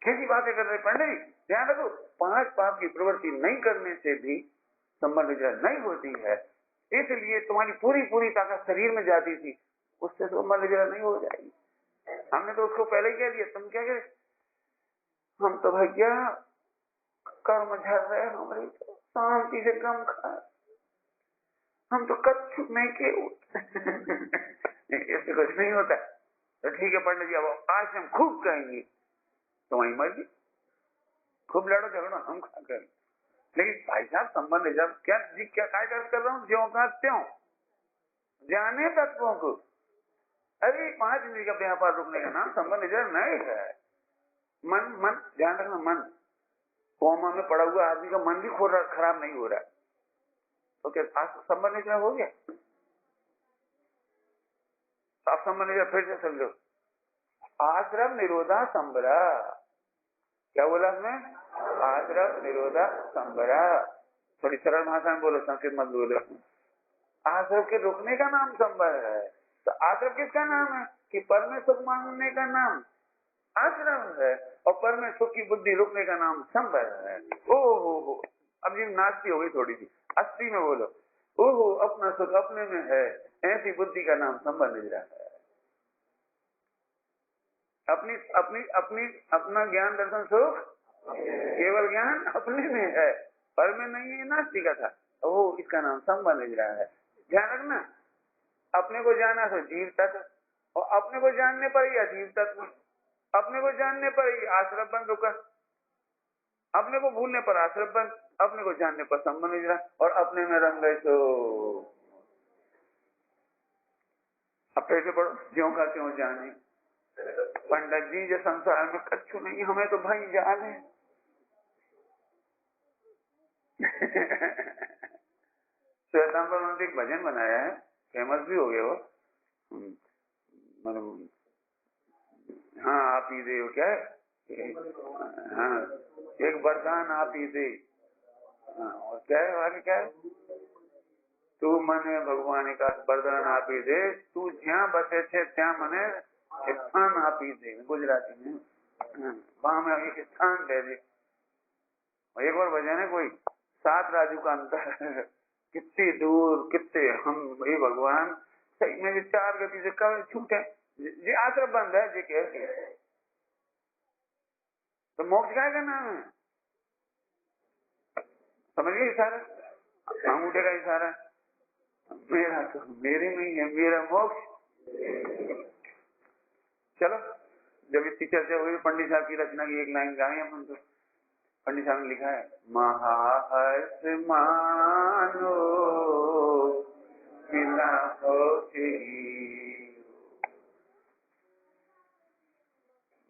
कैसी बातें कर रहे पंडित, ध्यान रखो, 5 पाप की प्रवृत्ति नहीं करने से भी संबर निर्जरा नहीं होती है। इसलिए तुम्हारी पूरी पूरी ताकत शरीर में जाती थी, उससे संबर निर्जरा नहीं हो जाएगी। हमने तो उसको पहले ही कह दिया, तुम क्या कहे, हम तो भैया कर्म झड़ रहे हमारी, तो शांति से कम खाए, हम तो कच्छु नहीं के इससे कुछ नहीं होता। तो ठीक है पंडित जी, अब आज हम खूब कहेंगे, तुम्हारी मर्जी, खूब लड़ो झगड़ो, हम खा कर। लेकिन भाई साहब संबंध जब क्या जी, क्या काय कर रहा हूँ, ज्यों का त्यों जाने तत्वों को। अरे 5 इंद्रिय का व्यापार रुकने का नाम संबंध नहीं है। मन मन ध्यान रखना, मन कोमा में पड़ा हुआ आदमी का मन भी खराब नहीं हो रहा, तो क्या संबंध निर्जरा हो गया? आप संबंध निर्जरा फिर से समझो, आश्रम निरोधा संबरा। क्या बोला हमने? आश्रम निरोधा संबरा। थोड़ी सरल भाषा में बोलो, संस्कृत मत बोलो। आश्रम के रुकने का नाम संबर है। तो आश्रम किसका नाम है? कि पर में सुख मांगने का नाम आश्रम है, और पर में सुख की बुद्धि रुकने का नाम संबर है। ओहो, अब ये नाचती हो गई थोड़ी सी, 80 में बोलो, ओहो अपना सुख अपने में है, ऐसी बुद्धि का नाम संबर निर्जरा है। अपनी अपनी अपनी अपना ज्ञान दर्शन सुख केवल ज्ञान अपने में है, पर में नहीं है, नास्तिक का था, वो इसका नाम संबर निर्जरा है। ध्यान रखना, अपने को जाना तो जीव तत्व, और अपने को जानने पर ही अजीव तत्व, अपने को जानने पर ही आश्रम बंद होकर, अपने को भूलने पर आश्रम बंद, अपने को जानने पर संबर निर्जरा, और अपने में रंग गए तो अब फिर से पढ़ो, ज्यों का त्यों जाने। पंडित जी जो संसार में कच्छु नहीं, हमें तो भाई जाने। श्वेतांबर उन्होंने एक भजन बनाया है, फेमस भी हो गया वो, मतलब हाँ आप ही दे, क्या है, हाँ एक वरदान आप ही दे, हाँ और क्या है आगे, क्या है, तू मने भगवान का वरदान आप ही दे, तू ज्या बसे थे त्या मने स्थान आप ही दे, गुजराती में, वहां में एक स्थान दे दे। एक और भजन है कोई, 7 राजू का अंतर, कितने दूर कितने हम, ये भगवान सही में 4 गति से कब छूटे, ये आश्रम बंद है जी कैसे, तो मोक्ष क्या का नाम है? समझ गए इशारा, अंगूठे का इशारा, मेरा तो मेरे में ही है, मेरा मोक्ष। चलो, जब इसकी चर्चा हुई, पंडित साहब की रचना की एक लाइन गाएं अपन तो। पंडित साहब ने लिखा है, महाहर्ष मानो मिला होती,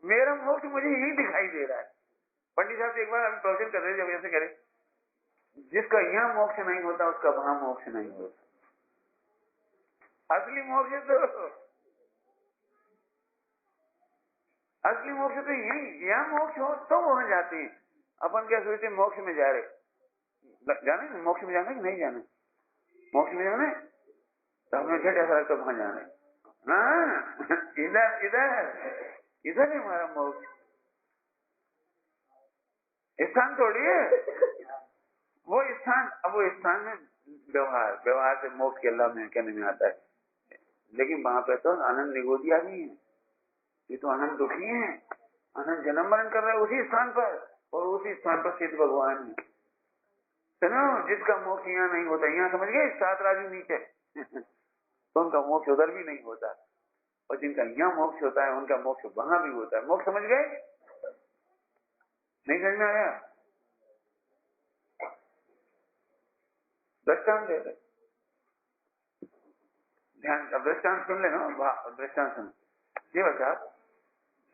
मेरा मोक्ष मुझे यही दिखाई दे रहा है। पंडित साहब एक बार अभी प्रवचन कर रहे, जब ऐसे करे, जिसका यहाँ मोक्ष नहीं होता उसका वहां मोक्ष नहीं होता। असली मोक्ष तो असली मोक्ष तो यही, यहाँ मोक्ष हो तो वहां जाते हैं। अपन क्या सोचते मोक्ष में जा रहे, जाने मोक्ष में जाना कि नहीं जाना, मोक्ष में जाना तो हमें झट ऐसा लगता वहां जाना ना, इधर इधर इधर है हमारा मोक्ष, स्थान थोड़ी है वो स्थान। अब वो स्थान में व्यवहार से मोक्ष के अल्लाह में कहने में आता है, लेकिन वहां पे तो आनंद निगोदिया भी है, ये तो आनंद दुखी है, आनंद जन्म मरण कर रहे हैं उसी स्थान पर, और उसी स्थान पर सिद्ध भगवान है। सुनो, जिसका मोक्ष यहाँ नहीं होता, यहाँ समझ गए 7 राजू नीचे तो उनका मोक्ष उधर भी नहीं होता, और जिनका यहाँ मोक्ष होता है उनका मोक्ष वहां भी होता है। मोक्ष समझ गए, नहीं समझ में आया? दृष्टांत देते ध्यान, अब दृष्टांत सुन लेना, दृष्टांत सुन। ये बता,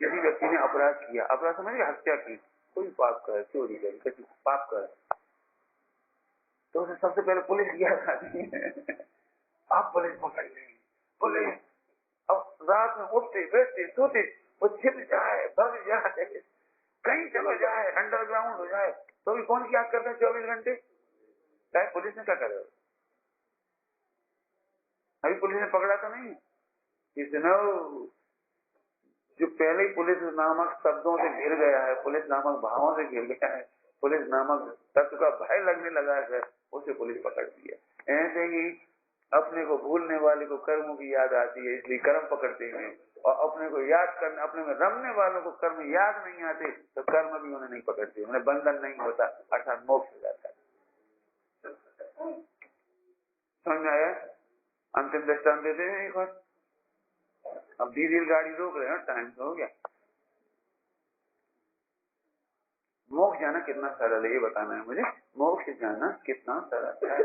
किसी व्यक्ति ने अपराध किया, अपराध समझ गए, हत्या की, कोई पाप कर, चोरी करी, किसी पाप कर, तो उसे सबसे पहले पुलिस याद आती है। आप पुलिस पकड़ लेंगे, पुलिस अब रात में उठते बैठते सोते, वो छिप जाए, भग जाए, कहीं चलो जाए, अंडरग्राउंड हो जाए, तो भी कौन याद करते हैं 24 घंटे? चाहे पुलिस ने क्या करे, अभी पुलिस ने पकड़ा तो नहीं, इसने जो पहले ही पुलिस नामक शब्दों से घिर गया है, पुलिस नामक भावों से घिर गया है, पुलिस नामक तत्व का भय लगने लगा है, उसे पुलिस पकड़ दी है। ऐसे ही अपने को भूलने वाले को कर्मों की याद आती है, इसलिए कर्म पकड़ते हैं, और अपने को याद करने, अपने में रमने वालों को कर्म याद नहीं आते तो कर्म भी उन्हें नहीं पकड़ते, उन्हें बंधन नहीं होता, अर्थात मोक्ष हो जाता है। समझ आया? अंतिम दृष्टांत देते हैं एक बार, अब धीरे गाड़ी रोक रहे हैं, टाइम तो हो गया। मोक्ष जाना कितना सरल है ये बताना है मुझे, मोक्ष जाना कितना सरल है।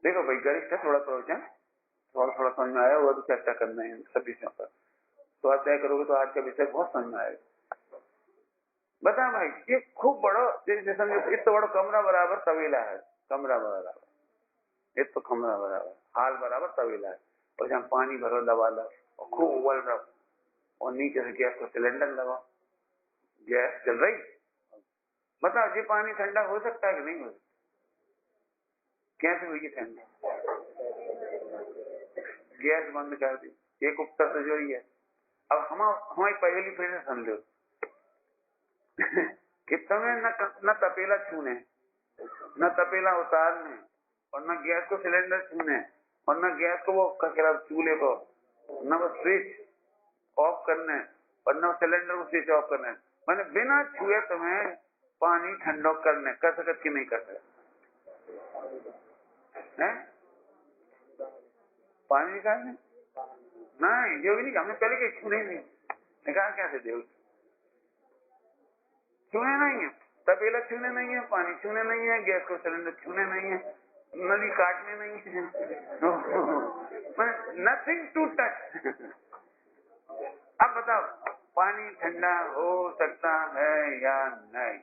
देखो भाई, गरिष्ठ है थोड़ा प्रवचन, थोड़ा थोड़ा समझ में आया हुआ तो चर्चा करना है सब विषयों पर, तो आप तय करोगे तो आज का विषय बहुत समझ में आएगा। बता भाई, ये खूब बड़ा, जैसे समझो इतना बड़ा कमरा बराबर तबेला है, कमरा बराबर, ये तो कमरा बराबर हाल बराबर तबेला है, और जहाँ पानी भरो लबालब और खूब उबल रहा, और नीचे से गैस को सिलेंडर लगाओ, गैस चल रही, बताओ ये पानी ठंडा हो सकता है कि नहीं हो सकता? कैसे हुई ठंडी? गैस बंद कर दी, एक उत्तर तो जो ही है। अब हमारी पहली फिर से सुन लो कि तुम्हें न तपेला छूने, न तपेला उतारने, और न गैस को सिलेंडर छूने, और न गैस को वो चूल्हे को, न वो स्विच ऑफ करने, और न सिलेंडर को स्विच ऑफ करने, मैंने बिना छुए तुम्हें पानी ठंडा करने कर सकत कि नहीं कर सकते? पानी निकालने नहीं, जो भी नहीं, हमने पहले कहीं छूने नहीं, निकाल कैसे दे, छूने नहीं है, तपेला छूने नहीं है, पानी छूने नहीं है, गैस को सिलेंडर छूने नहीं है, नली काटने नहीं है, नथिंग टू टच। अब बताओ, पानी ठंडा हो सकता है या नहीं?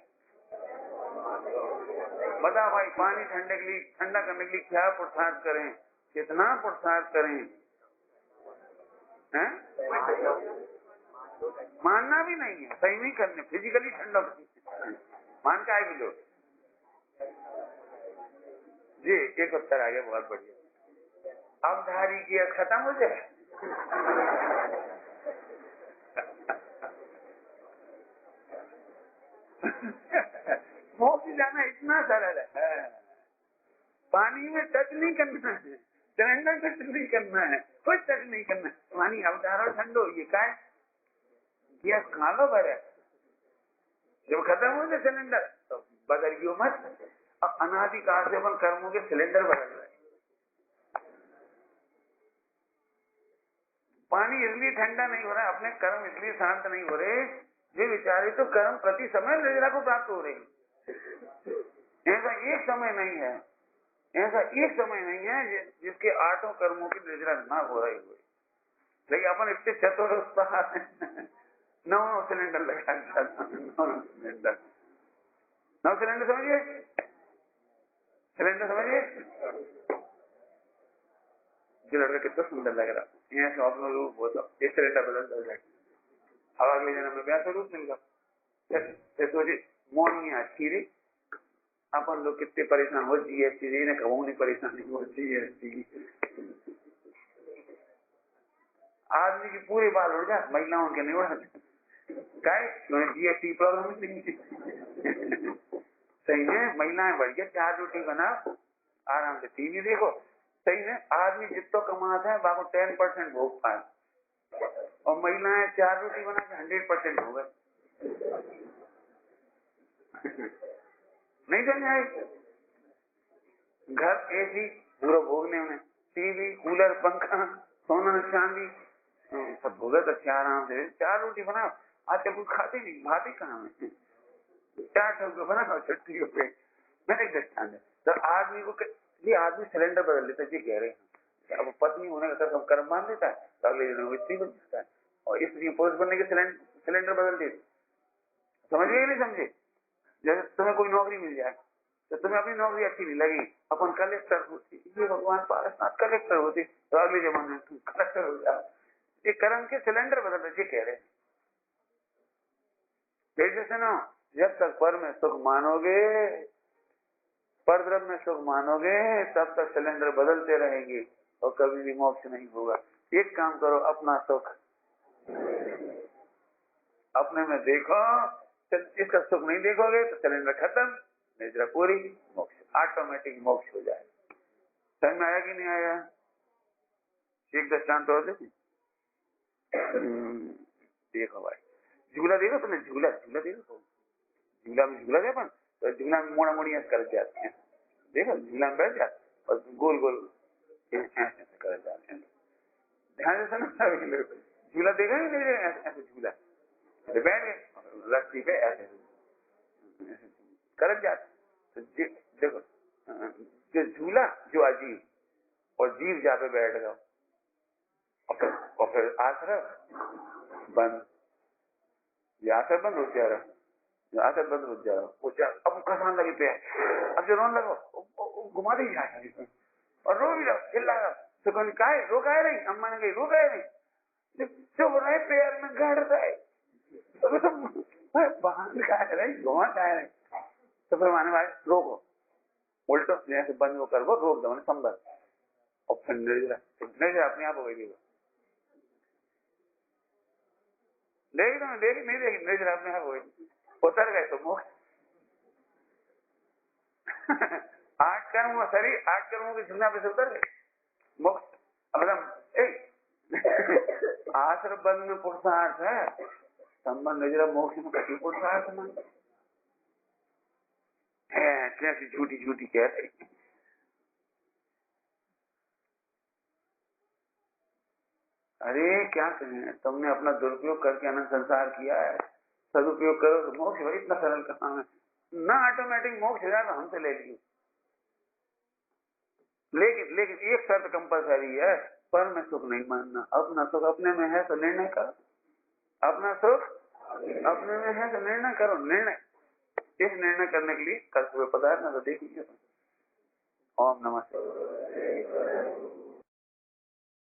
बताओ भाई, पानी ठंडे के लिए, ठंडा करने के लिए क्या पुरुषार्थ करें, कितना पुरुषार्थ करें? हैं? मानना भी नहीं है, सही नहीं करने, फिजिकली ठंडा मान के आए भी लोग जी। एक उत्तर आ गया, बहुत बढ़िया। अब धारी की खत्म हो जाए मोक्ष जाना इतना सरल है, पानी में टच नहीं करना है, सिलेंडर टच नहीं करना है, कुछ टच नहीं करना है, पानी अवतार और ठंडो, ये क्या है? गैस खा लो भरे, जब खत्म हो जाए सिलेंडर तो बदलियो मत। अब अनादिकाल से अपन कर्मों के सिलेंडर बदल रहे, पानी इसलिए ठंडा नहीं हो रहा है, अपने कर्म इसलिए शांत नहीं हो रहे, ये विचारे तो कर्म प्रति समय निर्जरा को प्राप्त हो रहे। ऐसा एक समय नहीं है, ऐसा एक समय नहीं है जिसके 8 कर्मों की निर्जरा न हो रही हुई, लेकिन अपन इतने चतुर उत्साह 9 सिलेंडर लगा, 9 सिलेंडर समझिए, सिलेंडर समझिए, जो लड़का कितना सुंदर लग रहा है, यहाँ से अपना रूप होता, एक सिलेंडर बदल जाए, अब अगले जन्म में वैसा रूप मिल गया। सोचे मौनी अच्छी रे, अपन लोग कितने परेशान हो जीएसटी ने कहूँ नहीं परेशानी हो जीएसटी। आदमी की पूरे बाल उड़ जाए, महिलाओं के नहीं उड़ाते, क्या जीएसटी प्रॉब्लम नहीं। सही है, महिलाएं बढ़ गया, 4 रोटी बना आराम से टीवी देखो। सही है, आदमी जितना कमाता है बाको 10% भोग पाए, और महिलाएं 4 रोटी बना के 100% हो गए। नहीं समझ आए? घर एसी पूरा भोगने में, टीवी कूलर पंखा सोना चांदी सब भोगत अच्छा आराम से। 4 रोटी बनाओ, आजकल कुछ खाते नहीं, भाते कहाँ में 4 ठोक बनाओ छुट्टियों पे। मैंने एक दृष्टांत है, तो आदमी को ये आदमी सिलेंडर बदल लेता है, ये कह रहे हैं अब पत्नी होने का कर्म मान लेता है तो अगले दिन स्त्री बन जाता है, और स्त्री पुरुष बनने के सिलेंडर बदल देते। समझिए नहीं समझे? जैसे तुम्हें कोई नौकरी मिल जाए तो तुम्हें अपनी नौकरी अच्छी नहीं लगी, अपन कलेक्टर होती, ये भगवान पारसनाथ कलेक्टर होती, तो अगले जमाने में तुम कलेक्टर हो जाओ। ये कर्म के सिलेंडर बदल रहे, कह रहे हैं। जैसे ना, जब तक पर में सुख मानोगे, पर द्रव्य में सुख मानोगे, तब तक सिलेंडर बदलते रहेंगे और कभी भी मोक्ष नहीं होगा। एक काम करो, अपना सुख अपने में देखो, इसका सुख नहीं देखोगे तो सिलेंडर खत्म, निद्रा पूरी, मोक्ष ऑटोमेटिक मोक्ष हो जाए। समझ में आया कि नहीं आया? एक दृष्टांत और देखो। देखो भाई, झूला देखो तुमने, झूला देखो, झूला में झूला दे, तो झूला में मोड़ा मोड़ियां कर जाते हैं, देखो झूला में बैठ जाते और गोल गोल ऐसे कर जाते हैं। ध्यान से समझ, झूला देखा नहीं, ऐसे झूला बैठ गए रस्सी पे ऐसे कर जाते। तो देखो जो झूला जो अजीब, और जीव जा पे बैठ गया, और फिर आश्रय बंद, ये आश्रय बंद हो जा रहा, आश्रय बंद हो जा रहा, अब कसान लगे पे, अब जो रोन लगो घुमा दे जाए और रो भी रहा, चिल्ला रहा, तो कौन का है, रो का नहीं, अम्मा ने कही रो का नहीं, चुभ रहे पैर में गड़ रहे, बाहर का है घुमा का है। तो फिर माने भाई रोको, उल्टो जैसे बंद वो कर, वो रोक दो संभल, और फिर निर्जरा अपने आप हो गई, देख नहीं देगी, निर्जरा अपने आप हो गई, उतर गए तो मोक्ष। 8 कर्मों शरीर, 8 कर्मों की झुलना पे से उतर गए, मोक्ष। आश्रम बंद में पुरुषार्थ है, संबंध निर्जरा मोक्ष में कभी पुरुषार्थ नहीं है, कैसी झूठी झूठी कह रही। अरे क्या कहें, तुमने अपना दुरुपयोग करके अनंत संसार किया है, सदुपयोग करो तो मोक्ष। भाई इतना सरल काम है ना, ऑटोमेटिक मोक्ष हो जाएगा, हमसे ले लीजिए। लेकिन एक शर्त कंपलसरी है, पर में सुख नहीं मानना। अपना सुख अपने में है तो निर्णय करो, अपना सुख अपने में है तो निर्णय करो। निर्णय, इस निर्णय करने के लिए कल सुबह पदार्थ ना तो देखिए। ओम नमः शिवाय।